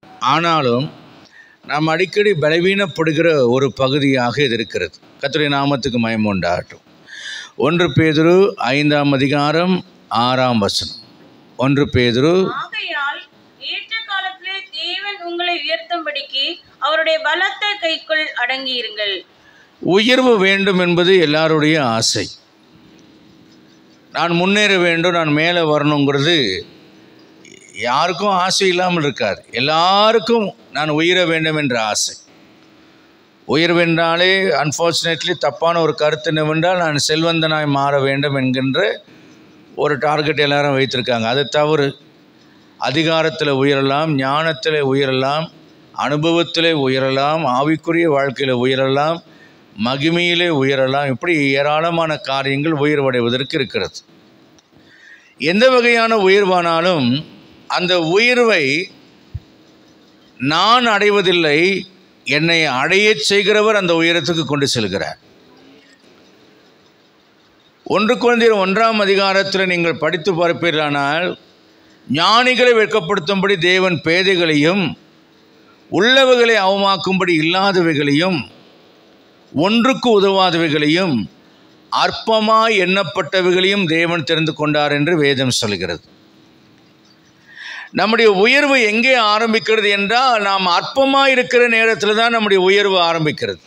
ஆனாலும் நாம் அடிக்கடி பலவீனப்படுகிற ஒரு பகுதியாக இது இருக்கிறது. கர்த்தருடைய நாமத்துக்கு மகிமை உண்டாகட்டும். 1 பேதுரு 5ஆம் அதிகாரம் 6ஆம் வசனம். 1 பேதுரு ஆகையால் ஏற்ற காலத்திலே தேவன் உங்களை உயர்த்தும்படிக்கு அவருடைய பலத்த கைக்குள் அடங்கியிருங்கள். உயர்வு வேண்டும் என்பது எல்லாருடைய ஆசை. நான் முன்னேற வேண்டும், நான் மேலே வரணுங்கிறது யாருக்கும் ஆசை இல்லாமல் இருக்காது. எல்லாருக்கும் நான் உயர வேண்டும் என்ற ஆசை. உயர்வென்றாலே அன்ஃபார்ச்சுனேட்லி தப்பான ஒரு கருத்து என்னவென்றால் நான் செல்வந்தனாய் மாற வேண்டும் என்கின்ற ஒரு டார்கெட் எல்லாரும் வைத்திருக்காங்க. அது தவறு. அதிகாரத்தில் உயரலாம், ஞானத்தில் உயரலாம், அனுபவத்தில் உயரலாம், ஆவிக்குரிய வாழ்க்கையில் உயரலாம், மகிமையிலே உயரலாம். இப்படி ஏராளமான காரியங்கள் உயர்வடைவதற்கு இருக்கிறது. எந்த வகையான உயர்வானாலும் அந்த உயர்வை நான் அடைவதில்லை, என்னை அடைய செய்கிறவர் அந்த உயரத்துக்கு கொண்டு செல்கிறார். 1 கொரிந்தியர் 1ஆம் அதிகாரத்தில் நீங்கள் படித்து பார்ப்பீர்களானால், ஞானிகளை வெட்கப்படுத்தும்படி தேவன் பேதைகளையும் உள்ளவைகளை அவமாக்கும்படி இல்லாதவைகளையும் ஒன்றுக்கு உதவாதவைகளையும் அற்பமாய் எண்ணப்பட்டவைகளையும் தேவன் தெரிந்து கொண்டார் என்று வேதம் சொல்கிறது. நம்முடைய உயர்வு எங்கே ஆரம்பிக்கிறது என்றால், நாம் அற்பமாக இருக்கிற நேரத்தில் தான் நம்முடைய உயர்வு ஆரம்பிக்கிறது.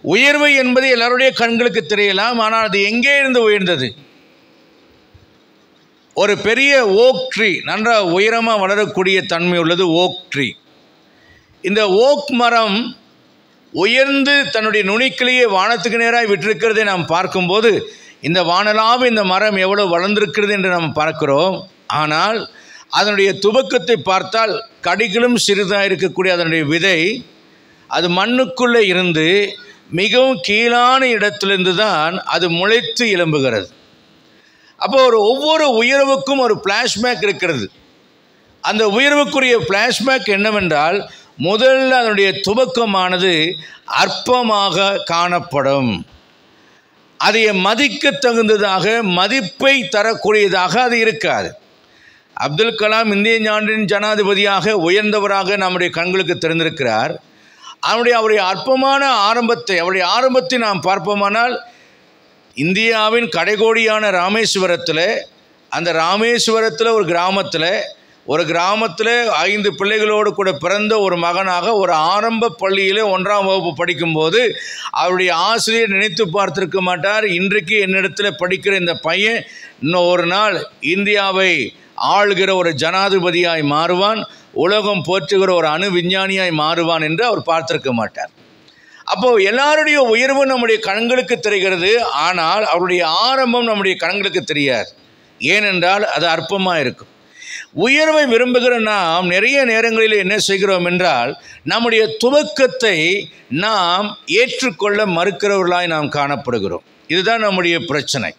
உயர்வு என்பது எல்லாருடைய கண்களுக்கு தெரியலாம், ஆனால் அது எங்கே இருந்து உயர்ந்தது? ஒரு பெரிய ஓக் ட்ரீ, நன்றாக உயரமாக வளரக்கூடிய தன்மை உள்ளது ஓக் ட்ரீ. இந்த ஓக் மரம் உயர்ந்து தன்னுடைய நுனிக்கிலேயே வானத்துக்கு நேராக விட்டிருக்கிறதை நாம் பார்க்கும்போது இந்த வானலாக இந்த மரம் எவ்வளோ வளர்ந்திருக்கிறது என்று நாம் பார்க்கிறோம். ஆனால் அதனுடைய துவக்கத்தை பார்த்தால் கடிகளும் சிறிதாக இருக்கக்கூடிய அதனுடைய விதை அது மண்ணுக்குள்ளே இருந்து மிகவும் கீழான இடத்திலிருந்து தான் அது முளைத்து எழும்புகிறது. அப்போ ஒவ்வொரு உயர்வுக்கும் ஒரு ஃப்ளாஷ்பேக் இருக்கிறது. அந்த உயர்வுக்குரிய ஃப்ளாஷ்பேக் என்னவென்றால், முதல்ல அதனுடைய துவக்கமானது அற்பமாக காணப்படும். அதை மதிக்க தகுந்ததாக, மதிப்பை தரக்கூடியதாக அது இருக்காது. அப்துல் கலாம் இந்திய நாட்டின் ஜனாதிபதியாக உயர்ந்தவராக நம்முடைய கண்களுக்கு தெரிந்திருக்கிறார். அவருடைய அற்பமான அவருடைய ஆரம்பத்தை நாம் பார்ப்போமானால், இந்தியாவின் கடைகோடியான ராமேஸ்வரத்தில், அந்த ராமேஸ்வரத்தில் ஒரு கிராமத்தில் 5 பிள்ளைகளோடு கூட பிறந்த ஒரு மகனாக ஒரு ஆரம்ப பள்ளியில் 1ஆம் வகுப்பு படிக்கும்போது அவருடைய ஆசிரியர் நினைத்து பார்த்திருக்க மாட்டார், இன்றைக்கு என்னிடத்தில் படிக்கிற இந்த பையன் இன்னும் ஒரு நாள் இந்தியாவை ஆளுகிற ஒரு ஜனாதிபதியாய் மாறுவான், உலகம் போற்றுகிற ஒரு அணு விஞ்ஞானியாய் மாறுவான் என்று அவர் பார்த்திருக்க மாட்டார். அப்போது எல்லாருடைய உயர்வு நம்முடைய கண்களுக்கு தெரிகிறது, ஆனால் அவருடைய ஆரம்பம் நம்முடைய கண்களுக்கு தெரியாது. ஏனென்றால் அது அற்பமாக இருக்கும். உயர்வை விரும்புகிற நாம் நிறைய நேரங்களில் என்ன செய்கிறோம் என்றால், நம்முடைய துவக்கத்தை நாம் ஏற்றுக்கொள்ள மறுக்கிறவர்களாய் நாம் காணப்படுகிறோம். இதுதான் நம்முடைய பிரச்சனை.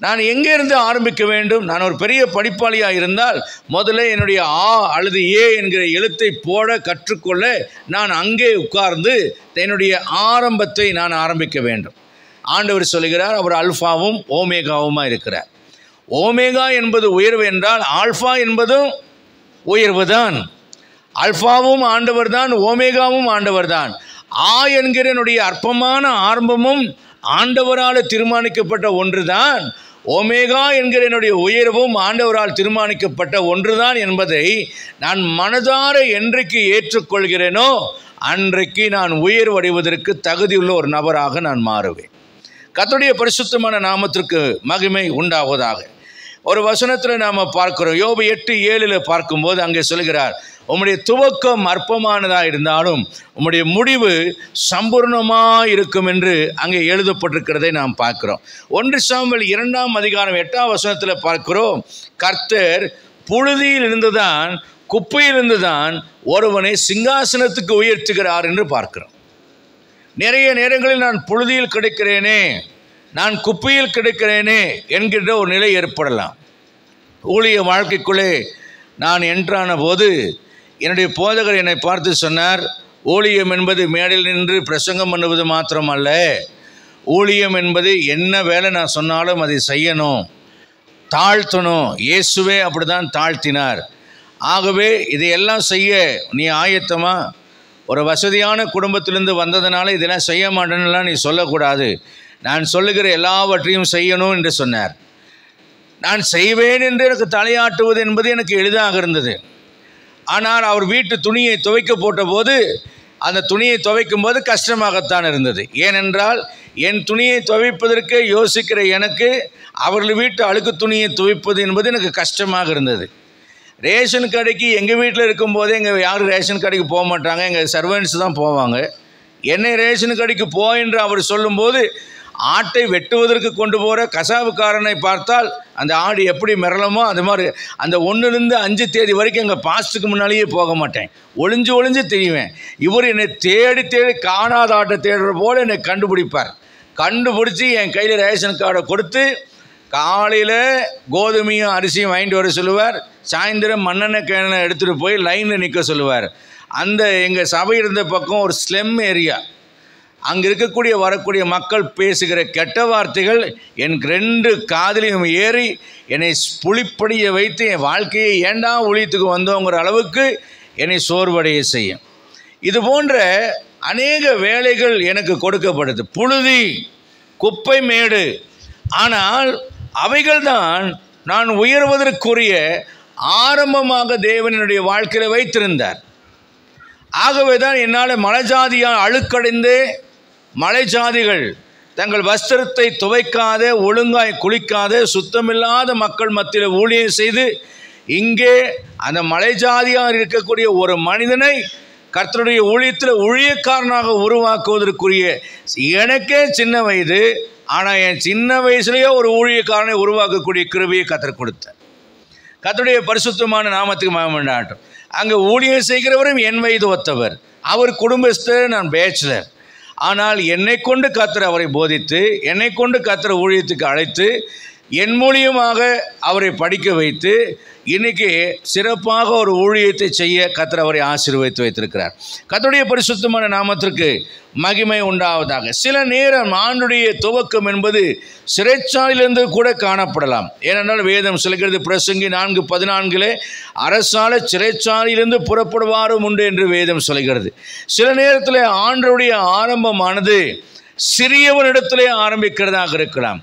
நான் எங்கேருந்து ஆரம்பிக்க வேண்டும்? நான் ஒரு பெரிய படிப்பாளியாக இருந்தால் முதல்ல என்னுடைய ஆ அல்லது ஏ என்கிற எழுத்தை போட கற்றுக்கொள்ள நான் அங்கே உட்கார்ந்து என்னுடைய ஆரம்பத்தை நான் ஆரம்பிக்க வேண்டும். ஆண்டவர் சொல்கிறார், அவர் அல்ஃபாவும் ஓமேகாவுமாக இருக்கிறார். ஓமேகா என்பது உயர்வு என்றால் ஆல்ஃபா என்பதும் உயர்வு தான். அல்ஃபாவும் ஆண்டவர் தான், ஓமேகாவும் ஆண்டவர் தான். ஆ என்கிற என்னுடைய அற்பமான ஆரம்பமும் ஆண்டவரால் தீர்மானிக்கப்பட்ட ஒன்று தான். ஓமேகா என்கிற என்னுடைய உயர்வும் ஆண்டவரால் தீர்மானிக்கப்பட்ட ஒன்றுதான் என்பதை நான் மனதார என்றைக்கு ஏற்றுக்கொள்கிறேனோ அன்றைக்கு நான் உயர்வடைவதற்கு தகுதியுள்ள ஒரு நபராக நான் மாறுவேன். கர்த்தருடைய பரிசுத்தமான நாமத்திற்கு மகிமை உண்டாவதாக. ஒரு வசனத்தில் நாம் பார்க்கிறோம், யோபு 8:7 பார்க்கும்போது அங்கே சொல்கிறார், உம்முடைய துவக்கம் அற்பமானதாக இருந்தாலும் உம்முடைய முடிவு சம்பூர்ணமாக இருக்கும் என்று அங்கே எழுதப்பட்டிருக்கிறதை நாம் பார்க்கிறோம். 1 சாமுவேல் 2ஆம் அதிகாரம் 8ஆம் வசனத்தில் பார்க்கிறோம், கர்த்தர் புழுதியில் இருந்துதான், குப்பையிலிருந்து தான் ஒருவனை சிங்காசனத்துக்கு உயர்த்துகிறார் என்று பார்க்கிறோம். நிறைய நேரங்களில் நான் புழுதியில் கிடைக்கிறேனே, நான் குப்பையில் கிடைக்கிறேனே என்கின்ற ஒரு நிலை ஏற்படலாம். ஊழிய வாழ்க்கைக்குள்ளே நான் என்ட்ரான போது என்னுடைய போதகர் என்னை பார்த்து சொன்னார், ஊழியம் என்பது மேடையில் நின்று பிரசங்கம் பண்ணுவது மாத்திரமல்ல, ஊழியம் என்பது என்ன வேலை நான் சொன்னாலும் அதை செய்யணும், தாழ்த்தணும். இயேசுவே அப்படி தான் தாழ்த்தினார். ஆகவே இதையெல்லாம் செய்ய நீ ஆயத்தமா? ஒரு வசதியான குடும்பத்திலிருந்து வந்ததுனால இதெல்லாம் செய்ய மாட்டேன்னுலாம் நீ சொல்லக்கூடாது. நான் சொல்லுகிற எல்லாவற்றையும் செய்யணும் என்று சொன்னார். நான் செய்வேன் என்று எனக்கு தலையாட்டுவது என்பது எனக்கு எளிதாக இருந்தது. ஆனால் அவர் வீட்டு துணியை துவைக்க போட்டபோது அந்த துணியை துவைக்கும் போது கஷ்டமாகத்தான் இருந்தது. ஏனென்றால் என் துணியை துவைப்பதற்கே யோசிக்கிற எனக்கு அவர்கள் வீட்டு அழுக்கு துணியை துவைப்பது என்பது எனக்கு கஷ்டமாக இருந்தது. ரேஷன் கடைக்கு எங்கள் வீட்டில் இருக்கும்போதே எங்கள் யாரும் ரேஷன் கடைக்கு போக மாட்டாங்க, எங்கள் சர்வன்ட்ஸ் தான் போவாங்க. என்னை ரேஷன் கடைக்கு போ என்று அவர் சொல்லும்போது ஆட்டை வெட்டுவதற்கு கொண்டு போகிற கசாவுக்காரனை பார்த்தால் அந்த ஆடு எப்படி மிரளமோ அது மாதிரி அந்த 1லேருந்து 5 தேதி வரைக்கும் எங்கள் பாஸ்ட்டுக்கு முன்னாலேயே போக மாட்டேன், ஒளிஞ்சு ஒளிஞ்சு தெரிவேன். இவர் என்னை தேடி தேடி காணாத ஆட்டை தேடுற போல் என்னை கண்டுபிடிப்பார். கண்டுபிடிச்சி என் கையில் ரேஷன் கார்டை கொடுத்து காலையில் கோதுமையும் அரிசியும் வாங்கிட்டு வர சொல்லுவார். சாயந்தரம் மண்ணெண்ணெய் கேனை எடுத்துகிட்டு போய் லைனில் நிற்க சொல்லுவார். அந்த எங்கள் சபை இருந்த பக்கம் ஒரு ஸ்லெம் ஏரியா. அங்கே இருக்கக்கூடிய வரக்கூடிய மக்கள் பேசுகிற கெட்ட வார்த்தைகள் என் 2 காதிலையும் ஏறி என்னை புளிப்படிய வைத்து என் வாழ்க்கையை ஏண்டா ஒழித்துக்கு வந்தோங்கிற அளவுக்கு என்னை சோர்வடைய செய்யும். இது போன்ற அநேக வேலைகள் எனக்கு கொடுக்கப்படுது. புழுதி, குப்பை மேடு. ஆனால் அவைகள்தான் நான் உயர்வதற்குரிய ஆரம்பமாக தேவனுடைய வாழ்க்கையில் வைத்திருந்தார். ஆகவே தான் என்னால் மலைஜாதியால் அழுக்கடைந்து மலை ஜாதிகள் தங்கள் வஸ்திரத்தை துவைக்காத, ஒழுங்காய் குளிக்காத, சுத்தமில்லாத மக்கள் மத்தியில் ஊழியம் செய்து இங்கே அந்த மலை ஜாதியாக இருக்கக்கூடிய ஒரு மனிதனை கர்த்தருடைய ஊழியத்தில் ஊழியக்காரனாக உருவாக்குவதற்குரிய எனக்கே சின்ன வயது. ஆனால் என் சின்ன வயசுலேயே ஒரு ஊழியக்காரனை உருவாக்கக்கூடிய கிருபையை கர்த்தர் கொடுத்தார். கர்த்தருடைய பரிசுத்தமான நாமத்துக்கு மகிமை உண்டாகட்டும். அங்கே ஊழியம் செய்கிறவரும் என் வயது ஒத்தவர். அவர் குடும்பஸ்தர், நான் பேச்சுலர். ஆனால் என்னை கொண்டு கர்த்தர் அவரை போதித்து, என்னை கொண்டு கர்த்தர் ஊழியத்துக்கு அழைத்து, என் மூலியமாக அவரை படிக்க வைத்து இன்றைக்கி சிறப்பாக ஒரு ஊழியத்தை செய்ய கர்த்தர் அவரை ஆசீர்வதித்து வைத்திருக்கிறார். கர்த்தருடைய பரிசுத்தமான நாமத்திற்கு மகிமை உண்டாவதாக. சில நேரம் ஆண்டுடைய துவக்கம் என்பது சிறைச்சாலையிலிருந்து கூட காணப்படலாம். ஏனென்றால் வேதம் சொல்கிறது, பிரசங்கி 4:14 அரசால சிறைச்சாலையிலிருந்து புறப்படுவாரும் உண்டு என்று வேதம் சொல்கிறது. சில நேரத்தில் ஆண்டுடைய ஆரம்பமானது சிறியவனிடத்திலே ஆரம்பிக்கிறதாக இருக்கலாம்.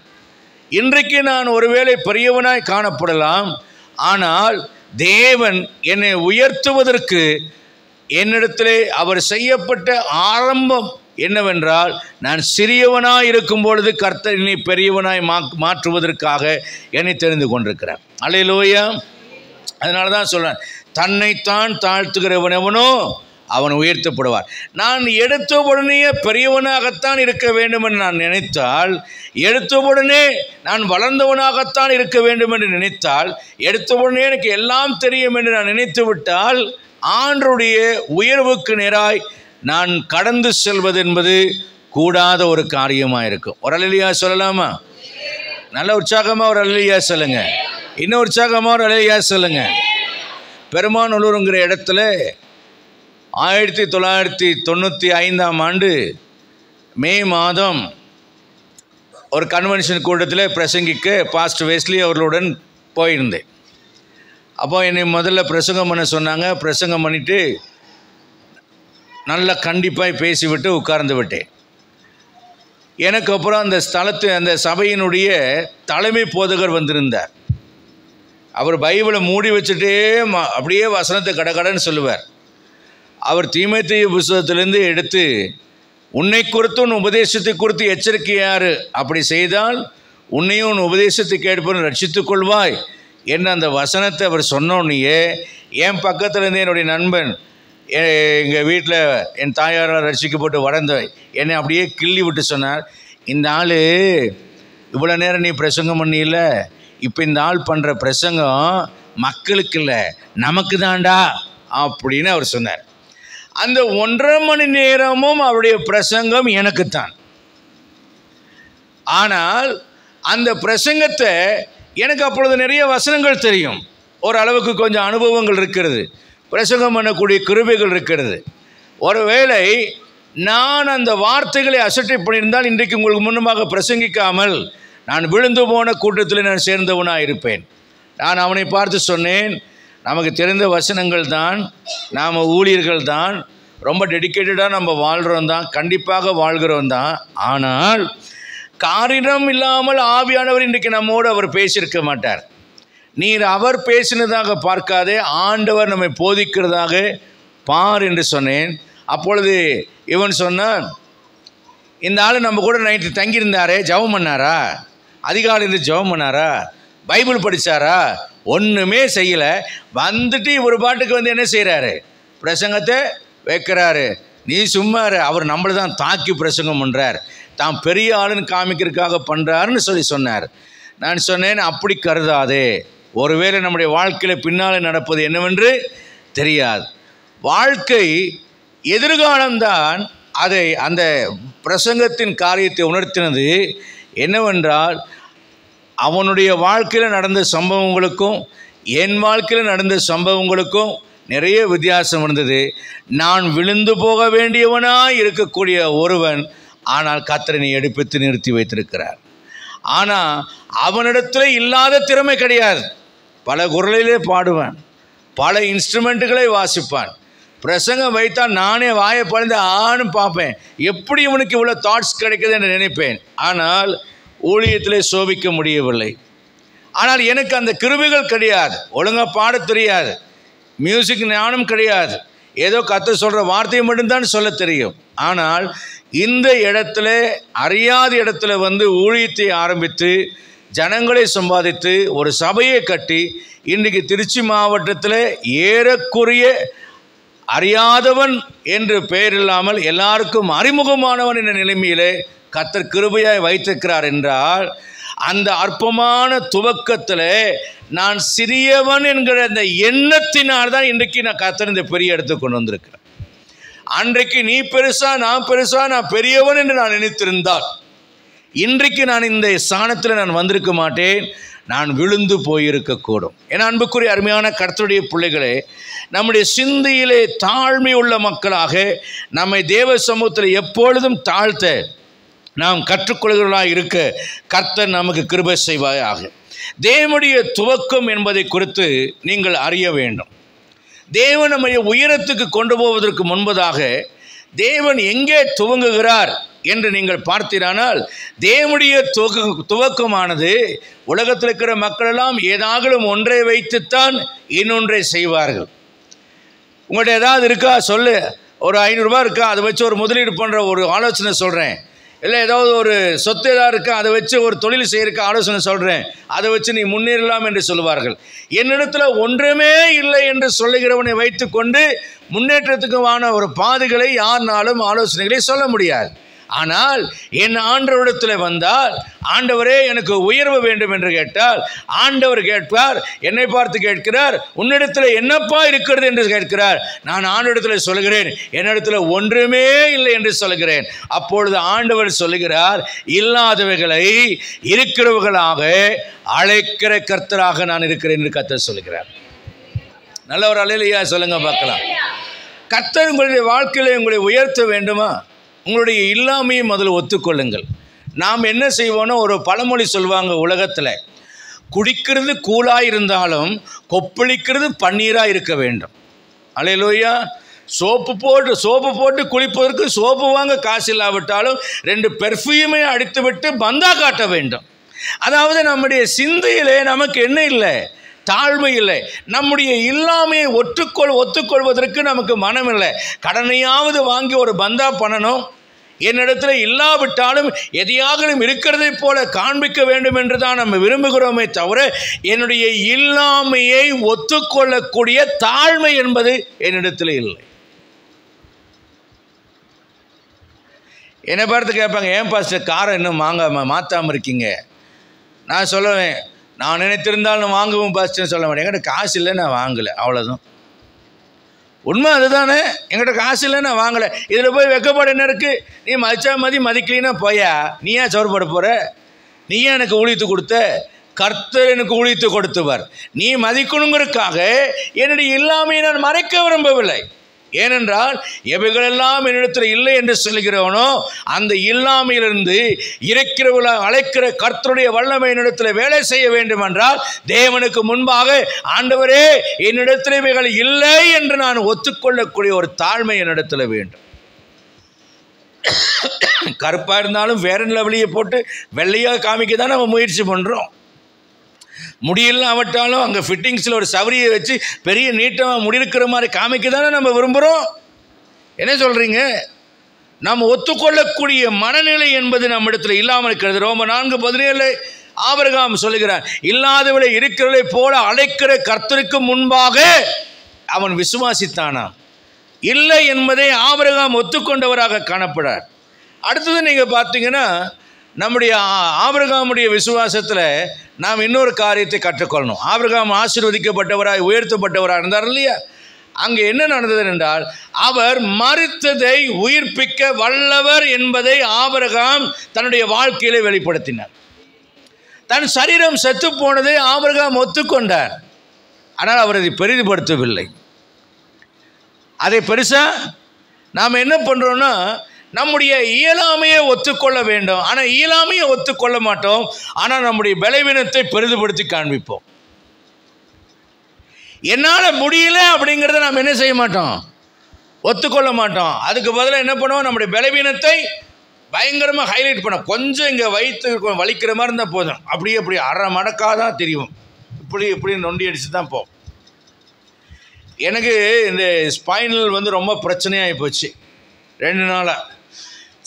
இன்றைக்கு நான் ஒருவேளை பெரியவனாய் காணப்படலாம். ஆனால் தேவன் என்னை உயர்த்துவதற்கு என்னிடத்திலே அவர் செய்யப்பட்ட ஆரம்பம் என்னவென்றால், நான் சிறியவனாய் இருக்கும் பொழுது கர்த்தர் என்னை பெரியவனாய் மாற்றுவதற்காக என்னை தெரிந்து கொண்டிருக்கிறார். அல்லேலூயா. அதனால தான் சொல்கிறேன், தன்னைத்தான் தாழ்த்துகிறவனவனோ அவன் உயர்த்தப்படுவார். நான் எடுத்த உடனே பெரியவனாகத்தான் இருக்க வேண்டும் என்று நான் நினைத்தால், எடுத்த உடனே நான் வளர்ந்தவனாகத்தான் இருக்க வேண்டும் என்று நினைத்தால், எடுத்த உடனே எனக்கு எல்லாம் தெரியும் என்று நான் நினைத்து விட்டால், ஆண்டவருடைய உயர்வுக்கு நேராய் நான் கடந்து செல்வது என்பது கூடாத ஒரு காரியமாக இருக்கும். ஒரு அல்லேலூயா சொல்லலாமா? நல்ல உற்சாகமாக ஒரு அல்லேலூயா சொல்லுங்க. இன்னும் உற்சாகமாக ஒரு அல்லேலூயா சொல்லுங்க. பெருமாநல்லூருங்கிற இடத்துல 1995ஆம் ஆண்டு மே மாதம் ஒரு கன்வென்ஷன் கூட்டத்தில் பிரசங்கிக்க பாஸ்டர் வெஸ்லி அவர்களுடன் போயிருந்தேன். அப்போ என்னை முதல்ல பிரசங்கம் பண்ண சொன்னாங்க. பிரசங்கம் பண்ணிவிட்டு நல்லா கண்டிப்பாக பேசிவிட்டு உட்கார்ந்து விட்டேன். எனக்கு அப்புறம் அந்த சபையினுடைய தலைமை போதகர் வந்திருந்தார். அவர் பைபிளை மூடி வச்சுட்டே அப்படியே வசனத்தை கடகடன்னு சொல்லுவார். அவர் தீமோத்தேயு புத்தகத்திலிருந்து எடுத்து, உன்னை குறித்து உன் உபதேசத்தை குறித்து எச்சரிக்கையாரு, அப்படி செய்தால் உன்னையும் உன் உபதேசத்தை கேட்பவன் ரட்சித்துக் கொள்வாய் என்ன அந்த வசனத்தை அவர் சொன்னோன்னையே என் பக்கத்தில் இருந்து என்னுடைய நண்பன், எங்கள் வீட்டில் என் தாயாரால் ரட்சிக்கப்பட்டு வளர்ந்த என்னை அப்படியே கிள்ளி விட்டு சொன்னார், இந்த ஆள் இவ்வளோ நேரம் நீ பிரசங்கம் பண்ணியில்ல, இப்போ இந்த ஆள் பண்ணுற பிரசங்கம் மக்களுக்கு இல்லை நமக்கு தாண்டா அப்படின்னு அவர் சொன்னார். அந்த 1.5 மணி நேரமும் அவருடைய பிரசங்கம் எனக்குத்தான். ஆனால் அந்த பிரசங்கத்தை எனக்கு அப்பொழுது நிறைய வசனங்கள் தெரியும், ஓரளவுக்கு கொஞ்சம் அனுபவங்கள் இருக்கிறது, பிரசங்கம் பண்ணக்கூடிய கிருபைகள் இருக்கிறது. ஒருவேளை நான் அந்த வார்த்தைகளை அசட்டை பண்ணியிருந்தால் இன்றைக்கு உங்களுக்கு முன்னமாக பிரசங்கிக்காமல் நான் விழுந்து போன கூட்டத்தில் நான் சேர்ந்தவனாக இருப்பேன். நான் அவனை பார்த்து சொன்னேன், நமக்கு தெரிந்த வசனங்கள் தான், நாம் ஊழியர்கள் தான், ரொம்ப டெடிக்கேட்டடாக நம்ம வாழ்கிறோம் தான், கண்டிப்பாக வாழ்கிறோம் தான். ஆனால் காரணம் இல்லாமல் ஆவியானவர் இன்றைக்கு நம்மோடு அவர் பேசியிருக்க மாட்டார். நீர் அவர் பேசினதாக பார்க்காதே, ஆண்டவர் நம்மை போதிக்கிறதாக பார் என்று சொன்னேன். அப்பொழுது இவன் சொன்னான், இந்த ஆள் நம்ம கூட நைட்டு தங்கியிருந்தாரே, ஜெபம் பண்ணாரா, அதிகாலையில் ஜெபம் பண்ணாரா, பைபிள் படித்தாரா, ஒன்றுமே செய்யலை. வந்துட்டு ஒரு பாட்டுக்கு வந்து என்ன செய்கிறாரு, பிரசங்கத்தை வைக்கிறாரு. நீ சும்மா அவர் நம்மளை தான் தாக்கி பிரசங்கம் பண்ணுறார், தான் பெரிய ஆளுன்னு காமிக்கிறதுக்காக பண்ணுறாருன்னு சொன்னார். நான் சொன்னேன், அப்படி கருதாதே. ஒருவேளை நம்முடைய வாழ்க்கையில் பின்னால் நடப்பது என்னவென்று தெரியாது. வாழ்க்கை எதிர்காலம்தான் அதை அந்த பிரசங்கத்தின் காரியத்தை உணர்த்தினது. என்னவென்றால், அவனுடைய வாழ்க்கையில் நடந்த சம்பவங்களுக்கும் என் வாழ்க்கையில் நடந்த சம்பவங்களுக்கும் நிறைய வித்தியாசம் இருந்தது. நான் விழுந்து போக வேண்டியவனாய் இருக்கக்கூடிய ஒருவன், ஆனால் கர்த்தரை எடுப்பித்து நிறுத்தி வைத்திருக்கிறார். ஆனால் அவனிடத்தில் இல்லாத திறமை கிடையாது. பல குரலிலே பாடுவான், பல இன்ஸ்ட்ருமெண்ட்டுகளை வாசிப்பான். பிரசங்கம் வைத்தால் நானே வாயை பழந்து ஆணும் பார்ப்பேன், எப்படி இவனுக்கு இவ்வளோ தாட்ஸ் கிடைக்குது என்று நினைப்பேன். ஆனால் ஊழியத்திலே சோபிக்க முடியவில்லை. ஆனால் எனக்கு அந்த கிருபைகள் கிடையாது. ஒழுங்காக பாட தெரியாது, மியூசிக் ஞானம் கிடையாது. ஏதோ கர்த்தர் சொல்கிற வார்த்தையை மட்டும்தான் சொல்ல தெரியும். ஆனால் இந்த இடத்துல, அறியாத இடத்துல வந்து ஊழியத்தை ஆரம்பித்து ஜனங்களை சம்பாதித்து ஒரு சபையை கட்டி இன்றைக்கு திருச்சி மாவட்டத்தில் ஏறக்குறைய அறியாதவன் என்று பெயர் இல்லாமல் எல்லாருக்கும் அறிமுகமானவன் என்ற நிலைமையிலே கர்த்தர் கிருபையாய் வைத்திருக்கிறார் என்றால், அந்த அற்பமான துவக்கத்தில் நான் சிறியவன் என்கிற அந்த எண்ணத்தினால் தான் இன்றைக்கு நான் கர்த்தர் இந்த பெரிய இடத்துக்கு கொண்டு வந்திருக்கிறேன். அன்றைக்கு நீ பெருசா நான் பெருசா நான் பெரியவன் என்று நான் நினைத்திருந்தால் இன்றைக்கு நான் இந்த ஸ்தானத்தில் நான் வந்திருக்க மாட்டேன், நான் விழுந்து போயிருக்கக்கூடும். ஏன்னா அன்புக்குரிய அருமையான கர்த்தருடைய பிள்ளைகளே, நம்முடைய சிந்தையிலே தாழ்மை உள்ள மக்களாக நம்மை தேவ சமூகத்தில் எப்பொழுதும் தாழ்த்த நாம் கற்றுக்கொள்கிறவர்களாக இருக்க கர்த்தர் நமக்கு கிருபை செய்வாயாக. தேவனுடைய துவக்கம் என்பதை குறித்து நீங்கள் அறிய வேண்டும். தேவன் நம்மை உயரத்துக்கு கொண்டு போவதற்கு முன்பதாக தேவன் எங்கே துவங்குகிறார் என்று நீங்கள் பார்த்தீரானால், தேவனுடைய துவக்கமானது உலகத்தில் இருக்கிற மக்களெல்லாம் ஏதாகலும் ஒன்றை வைத்துத்தான் இன்னொன்றை செய்வார்கள். உங்கள்கிட்ட ஏதாவது இருக்கா சொல்லு, ஒரு 500 ரூபா இருக்கா, அதை வச்சு ஒரு முதலீடு பண்ணுற ஒரு ஆலோசனை சொல்கிறேன். இல்லை ஏதாவது ஒரு சொத்து ஏதாவது இருக்கா, அதை வச்சு ஒரு தொழில் செய்யறதுக்கு ஆலோசனை சொல்கிறேன், அதை வச்சு நீ முன்னேறலாம் என்று சொல்லுவார்கள். என்னிடத்தில் ஒன்றுமே இல்லை என்று சொல்லுகிறவனை வைத்து கொண்டு முன்னேற்றத்துக்குமான ஒரு பாதைகளை யாருனாலும் ஆலோசனைகளை சொல்ல முடியாது. ஆனால் என் ஆண்டவரிடத்தில் வந்தால், ஆண்டவரே எனக்கு உயர்வு வேண்டும் என்று கேட்டால் ஆண்டவர் கேட்பார், என்னை பார்த்து கேட்கிறார், உன்னிடத்தில் என்னப்பா இருக்கிறது என்று கேட்கிறார். நான் ஆண்டவரிடத்தில் சொல்கிறேன், என்னிடத்தில் ஒன்றுமே இல்லை என்று சொல்கிறேன். அப்பொழுது ஆண்டவர் சொல்லுகிறார், இல்லாதவைகளை இருக்கிறவர்களாக அழைக்கிற கர்த்தராக நான் இருக்கிறேன் என்று கர்த்தர் சொல்லுகிறார். நல்ல ஒரு அல்லேலூயா சொல்லுங்க பார்க்கலாம். கர்த்தர் உங்களுடைய வாழ்க்கையில் உங்களை உயர்த்த வேண்டுமா? உங்களுடைய இல்லாமையை முதல்ல ஒத்துக்கொள்ளுங்கள். நாம் என்ன செய்வோன்னா, ஒரு பழமொழி சொல்லுவாங்க உலகத்தில், குடிக்கிறது கூழாக இருந்தாலும் கொப்பளிக்கிறது பன்னீராக இருக்க வேண்டும். அல்லேலூயா. சோப்பு போட்டு குளிப்பதற்கு சோப்பு வாங்க காசு இல்லாவிட்டாலும் 2 பெர்ஃப்யூமை அடித்து விட்டு பந்தா காட்ட வேண்டும். அதாவது நம்முடைய சிந்தையிலே நமக்கு என்ன இல்லை, தாழ்மை இல்லை. நம்முடைய இல்லாமையை ஒத்துக்கொள்வதற்கு நமக்கு மனம் இல்லை. கடனையாவது வாங்கி ஒரு பந்தா பண்ணணும், என்னிடத்தில் இல்லாவிட்டாலும் எதையாகலும் இருக்கிறதை போல காண்பிக்க வேண்டும் என்று தான் நம்ம விரும்புகிறோமே தவிர, என்னுடைய இல்லாமையை ஒத்துக்கொள்ளக்கூடிய தாழ்மை என்பது என்னிடத்தில் இல்லை. என்னை பார்த்து கேட்பாங்க, ஏன் பாஸ்டர் காரை இன்னும் மாற்றாமல் இருக்கீங்க? நான் சொல்லுவேன், நான் நினைத்திருந்தாலும் வாங்குவோம் பாஸ்டர்னு சொல்ல மாட்டேன். என்கிட்ட காசு இல்லை, நான் வாங்கலை, அவ்வளோதான். உண்மை அதுதானே, என்கிட்ட காசு இல்லை, நான் வாங்கலை. இதில் போய் வெக்கப்பாடு என்ன இருக்குது? நீ மதிச்சா மதிக்கலினா போயா, நீ ஏன் சோறுபட போகிற? நீ ஏன் எனக்கு ஊழித்து கொடுத்த? கர்த்தர் எனக்கு ஊழித்து கொடுத்துவார். நீ மதிக்கணுங்கிறதுக்காக என்னுடைய இல்லாமையை நான் மறைக்க விரும்பவில்லை. ஏனென்றால் எவைகளெல்லாம் என்னிடத்தில் இல்லை என்று சொல்கிறவனோ அந்த இல்லாமையிலிருந்து இருக்கிறவளை அழைக்கிற கர்த்தருடைய வல்லமை என்னிடத்தில் வேலை செய்ய வேண்டும் என்றால் தேவனுக்கு முன்பாக ஆண்டவரே என்னிடத்தில் இவைகள் இல்லை என்று நான் ஒத்துக்கொள்ளக்கூடிய ஒரு தாழ்மை என்னிடத்தில் வேண்டும். கருப்பாக இருந்தாலும் ஃபேர் அண்ட் லவ்லியை போட்டு வெள்ளையாக காமிக்க தான் நம்ம முயற்சி பண்ணுறோம். முடியலாவட்டாலும் அங்கே ஃபிட்டிங்ஸில் ஒரு சவரியை வச்சு பெரிய நீட்டமாக முடியிருக்கிற மாதிரி காமிக்க தானே நம்ம விரும்புகிறோம். என்ன சொல்கிறீங்க? நாம் ஒத்துக்கொள்ளக்கூடிய மனநிலை என்பது நம்மிடத்தில் இல்லாமல் இருக்கிறது. ரோமர் 4:17 ஆபிரகாம் சொல்லுகிறார், இல்லாதவளை இருக்கிறவளை போல அழைக்கிற கர்த்தருக்கு முன்பாக அவன் விசுவாசித்தானாம். இல்லை என்பதை ஆபிரகாம் ஒத்துக்கொண்டவராக காணப்படார். அடுத்தது நீங்கள் பார்த்தீங்கன்னா நம்முடைய ஆபிரகாமுடைய விசுவாசத்தில் நாம் இன்னொரு காரியத்தை கற்றுக்கொள்ளணும். ஆபிரகாம் ஆசீர்வதிக்கப்பட்டவராய் உயர்த்தப்பட்டவராக இருந்தார் இல்லையா? அங்கே என்ன நடந்தது என்றால் அவர் மரித்ததை உயிர்ப்பிக்க வல்லவர் என்பதை ஆபிரகாம் தன்னுடைய வாழ்க்கையிலே வெளிப்படுத்தினார். தன் சரீரம் செத்து போனதை ஆபிரகாம் ஒத்துக்கொண்டார். ஆனால் அவர் அதை பெரிதுபடுத்தவில்லை. அதை பெருசாக நாம் என்ன பண்ணுறோன்னா நம்முடைய இயலாமையை ஒத்துக்கொள்ள வேண்டும். ஆனால் இயலாமையை ஒத்துக்கொள்ள மாட்டோம். ஆனால் நம்முடைய பலவீனத்தை பெரிதுபடுத்தி காண்பிப்போம். என்னால் முடியல அப்படிங்கிறத நாம் என்ன செய்ய மாட்டோம்? ஒத்துக்கொள்ள மாட்டோம். அதுக்கு பதிலாக என்ன பண்ணுவோம்? நம்முடைய பலவீனத்தை பயங்கரமாக ஹைலைட் பண்ணோம். கொஞ்சம் இங்கே வயிற்று வலிக்கிற மாதிரி இருந்தால் போதும், அப்படி அரை மடக்காக தான் தெரியும், இப்படி நொண்டி அடித்து தான் போகும். எனக்கு இந்த ஸ்பைனல் ரொம்ப பிரச்சனையாகி போச்சு 2 நாளாக.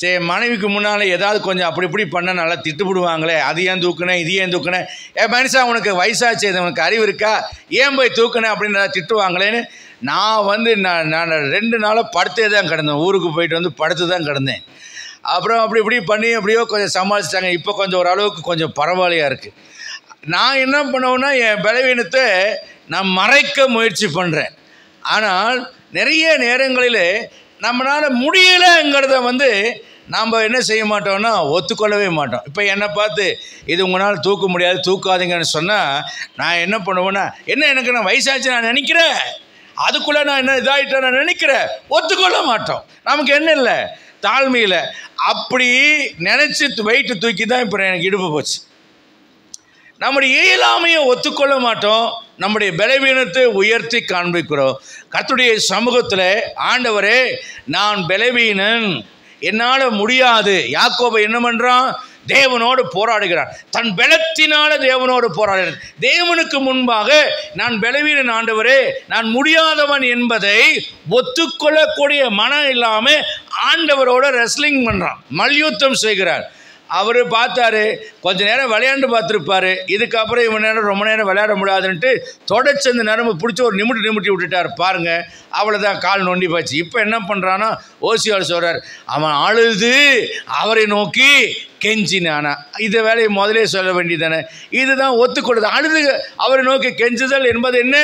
சரி, மனைவிக்கு முன்னால் ஏதாவது கொஞ்சம் அப்படி பண்ண நல்லா திட்டுப்பிடுவாங்களே, அது ஏன் தூக்குனேன், இது ஏன் தூக்குனேன், மனுஷா உனக்கு வயசாச்சு, உனக்கு அறிவு இருக்கா, ஏன் போய் தூக்குனேன் அப்படின்னு திட்டுவாங்களேன்னு நான் நான் 2 நாளாக படுத்தே தான் கிடந்தேன். ஊருக்கு போயிட்டு படுத்து தான் கிடந்தேன். அப்புறம் இப்படி பண்ணி எப்படியோ கொஞ்சம் சமாளிச்சிட்டாங்க. இப்போ கொஞ்சம் ஓரளவுக்கு கொஞ்சம் பரவாயில்லையாக இருக்குது. நான் என்ன பண்ணுவேன்னா என் பலவீனத்தை நான் மறைக்க முயற்சி பண்ணுறேன். ஆனால் நிறைய நேரங்களில் நம்மளால் முடியலைங்கிறத நாம் என்ன செய்ய மாட்டோம்னா ஒத்துக்கொள்ளவே மாட்டோம். இப்போ என்னை பார்த்து இது உங்களால் தூக்க முடியாது, தூக்காதீங்கன்னு சொன்னால் நான் என்ன பண்ணுவேன்னா, எனக்கு நான் வயசாச்சு நான் நினைக்கிறேன், அதுக்குள்ளே நான் என்ன இதாகிட்டேன் நான் நினைக்கிறேன், ஒத்துக்கொள்ள மாட்டோம். நமக்கு என்ன இல்லை, தாழ்மையில் அப்படி நினச்சி வெயிட்டு தூக்கி தான் இப்போ எனக்கு இடுப்பு போச்சு. நம்முடைய இயலாமையை ஒத்துக்கொள்ள மாட்டோம். நம்முடைய பலவீனத்தை உயர்த்தி காண்பிக்கிறோம். கர்த்தருடைய சமூகத்தில் ஆண்டவரே நான் பலவீனன், என்னால் முடியாது. யாக்கோபு என்ன பண்ணுறான்? தேவனோடு போராடுகிறான். தன் பலத்தினால தேவனோடு போராடுகிறான். தேவனுக்கு முன்பாக நான் பலவீனன் ஆண்டவரே, நான் முடியாதவன் என்பதை ஒத்துக்கொள்ளக்கூடிய மனம் இல்லாமல் ஆண்டவரோட ரெஸ்லிங் பண்ணுறான், மல்யுத்தம் செய்கிறார். அவர் பார்த்தாரு, கொஞ்ச நேரம் விளையாண்டு பார்த்துருப்பாரு. இதுக்கப்புறம் இவன் நேரம் ரொம்ப நேரம் விளையாட முடியாதுன்ட்டு தொடச்சி அந்த நரம்பு பிடிச்சி ஒரு நிமிட்டி விட்டுட்டார். பாருங்கள், அவ்வளோதான், கால் நொண்டி போச்சு. இப்போ என்ன பண்ணுறான்னா ஓசியால் சொல்கிறார், அவன் அழுது அவரை நோக்கி கெஞ்சினானா. இந்த வேலையை முதலே சொல்ல வேண்டியதானே. இதுதான் ஒத்துக்கொள்ளுது. அழுது அவரை நோக்கி கெஞ்சுதல் என்பது என்ன?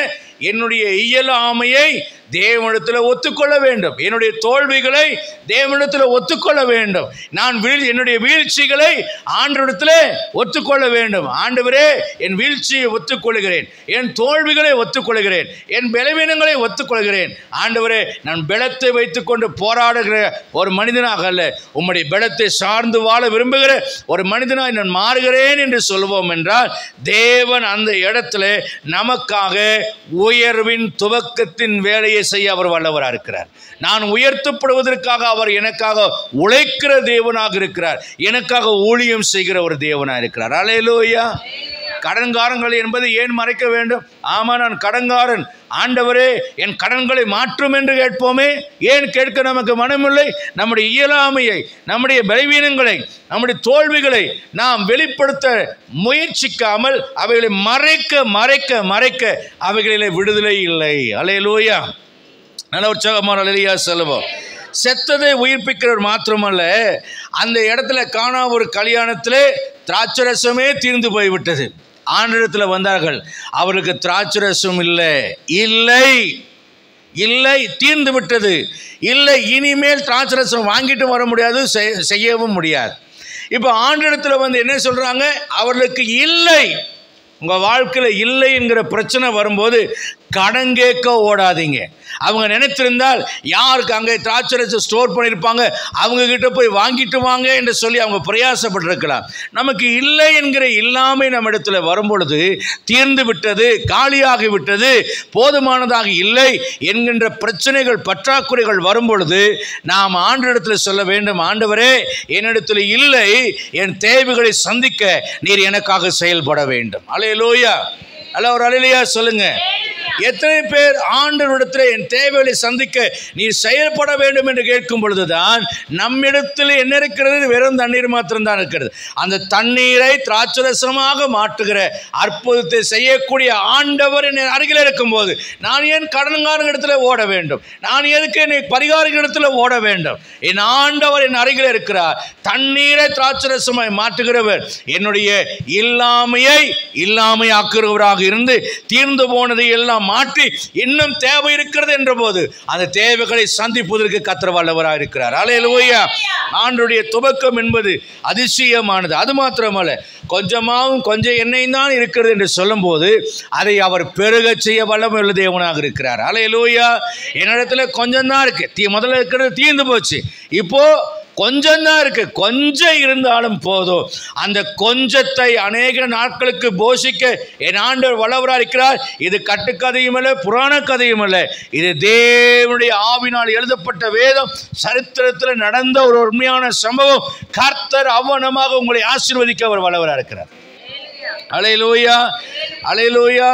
என்னுடைய இயலாமையை தேவனிடத்தில் ஒத்துக்கொள்ள வேண்டும். என்னுடைய தோல்விகளை தேவனிடத்தில் ஒத்துக்கொள்ள வேண்டும். நான் என்னுடைய வீழ்ச்சிகளை ஆண்டவரிடத்தில் ஒத்துக்கொள்ள வேண்டும். ஆண்டவரே, என் வீழ்ச்சியை ஒத்துக்கொள்கிறேன், என் தோல்விகளை ஒத்துக்கொள்கிறேன், என் பலவீனங்களை ஒத்துக்கொள்கிறேன். ஆண்டவரே, நான் பலத்தை வைத்துக்கொண்டு போராடுகிற ஒரு மனிதனாக அல்ல, உம்முடைய பலத்தை சார்ந்து வாழ விரும்புகிற ஒரு மனிதனாய் நான் மாறுகிறேன் என்று சொல்வோம் என்றால் தேவன் அந்த இடத்துல நமக்காக உயர்வின் துவக்கத்தின் வேலையை செய்ய அவர் வல்லவராக இருக்கிறார். நான் உயர்த்தப்படுவதற்காக அவர் எனக்காக உழைக்கிற தேவனாக இருக்கிறார், எனக்காக ஊழியம் செய்கிற ஒரு தேவனாக இருக்கிறார். அல்லேலூயா. கடன்காரங்கள் என்பது ஏன் மறைக்க வேண்டும்? ஆமாம், நான் கடன்காரன், ஆண்டவரே என் கடன்களை மாற்றும் என்று கேட்போமே. ஏன் கேட்க நமக்கு மனமில்லை? நம்முடைய இயலாமையை, நம்முடைய பலவீனங்களை, நம்முடைய தோல்விகளை நாம் வெளிப்படுத்த முயற்சிக்காமல் அவைகளை மறைக்க மறைக்க மறைக்க அவைகளிலே விடுதலை இல்லை. அல்லேலூயா. நல்ல உற்சாகமான அல்லேலூயா சொல்லுவோம். செத்ததை உயிர்ப்பிக்கிறவர் மாத்திரமல்ல, அந்த இடத்துல காணா ஒரு கல்யாணத்திலே திராட்சரசமே தீர்ந்து போய்விட்டது. ஆண்டிடத்தில் வந்தார்கள், அவருக்கு திராட்சரசம் இல்லை, தீர்ந்து விட்டது, இல்லை, இனிமேல் திராட்சரசம் வாங்கிட்டு வர முடியாது, செய்யவும் முடியாது. இப்போ ஆண்டிடத்தில் என்ன சொல்கிறாங்க? அவர்களுக்கு இல்லை. உங்கள் வாழ்க்கையில் இல்லை என்கிற பிரச்சனை வரும்போது கடன் கேட்க ஓடாதீங்க. அவங்க நினைத்திருந்தால் யாருக்கு அங்கே திராட்சரசம் ஸ்டோர் பண்ணியிருப்பாங்க அவங்க கிட்ட போய் வாங்கிட்டு வாங்க என்று சொல்லி அவங்க பிரயாசப்பட்டிருக்கலாம். நமக்கு இல்லை என்கிற இல்லாமை நம்ம இடத்துல வரும்பொழுது, தீர்ந்து விட்டது, காலியாகி விட்டது, போதுமானதாக இல்லை என்கின்ற பிரச்சனைகள், பற்றாக்குறைகள் வரும்பொழுது நாம் ஆண்டவரிடத்தில் சொல்ல வேண்டும், ஆண்டவரே என்னிடத்தில் இல்லை, என் தேவைகளை சந்திக்க நீர் எனக்காக செயல்பட வேண்டும். அல்லேலூயா. அல்ல ஒரு அல்லேலூயா சொல்லுங்க. எத்தனை பேர் ஆண்டவரிடத்தில் என் தேவைகளை சந்திக்க நீர் செயல்பட வேண்டும் என்று கேட்கும் பொழுதுதான் நம்மிடத்தில் என்ன இருக்கிறது? வெறும் தண்ணீர் மாத்திரம்தான் இருக்கிறது. அந்த தண்ணீரை திராட்சரசமாக மாற்றுகிற அற்புதத்தை செய்யக்கூடிய ஆண்டவர் என் அருகில் இருக்கும்போது நான் ஏன் கடன்காரங்களிடத்தில் ஓட வேண்டும்? நான் எதுக்கு என்னை பரிகாரிகளிடத்தில் ஓட வேண்டும்? என் ஆண்டவர் என் அருகில் இருக்கிறார். தண்ணீரை திராட்சரசமாய் மாற்றுகிறவர், என்னுடைய இல்லாமையாக்குகிறவராக இருந்து தீர்ந்து போனதை எல்லாம் மாற்றி இன்னும் தேவை இருக்கிறது என்ற போது அந்த தேவைகளை சந்திப்பதற்கு கர்த்தர் வல்லவராக இருக்கிறார். அல்லேலூயா. ஆண்டவருடைய துவக்கம் என்பது அதிசயமானது. அது மாத்திரமல்ல, கொஞ்சம் எண்ணெய் தான் இருக்கிறது என்று சொல்லும் போது அதை அவர் பெருக செய்ய வல்லமையுள்ள தேவனாக இருக்கிறார். அல்லேலூயா. என்னிடத்துல கொஞ்சம் தான் இருக்கு, முதல்ல இருக்கிறது தீர்ந்து போச்சு, இப்போ கொஞ்சம் தான் இருக்கு. கொஞ்சம் இருந்தாலும் போதும், அந்த கொஞ்சத்தை அநேக நாட்களுக்கு போஷிக்க என் ஆண்டவர் வல்லவராக இருக்கிறார். இது கட்டுக்கதையும் அல்ல, புராண கதையும் அல்ல, இது தேவனுடைய ஆவினால் எழுதப்பட்ட வேதம், சரித்திரத்தில் நடந்த ஒரு உண்மையான சம்பவம். கர்த்தர் அவ்வனமாக உங்களை ஆசீர்வதிக்க அவர் வல்லவராக இருக்கிறார். அல்லேலூயா. அல்லேலூயா.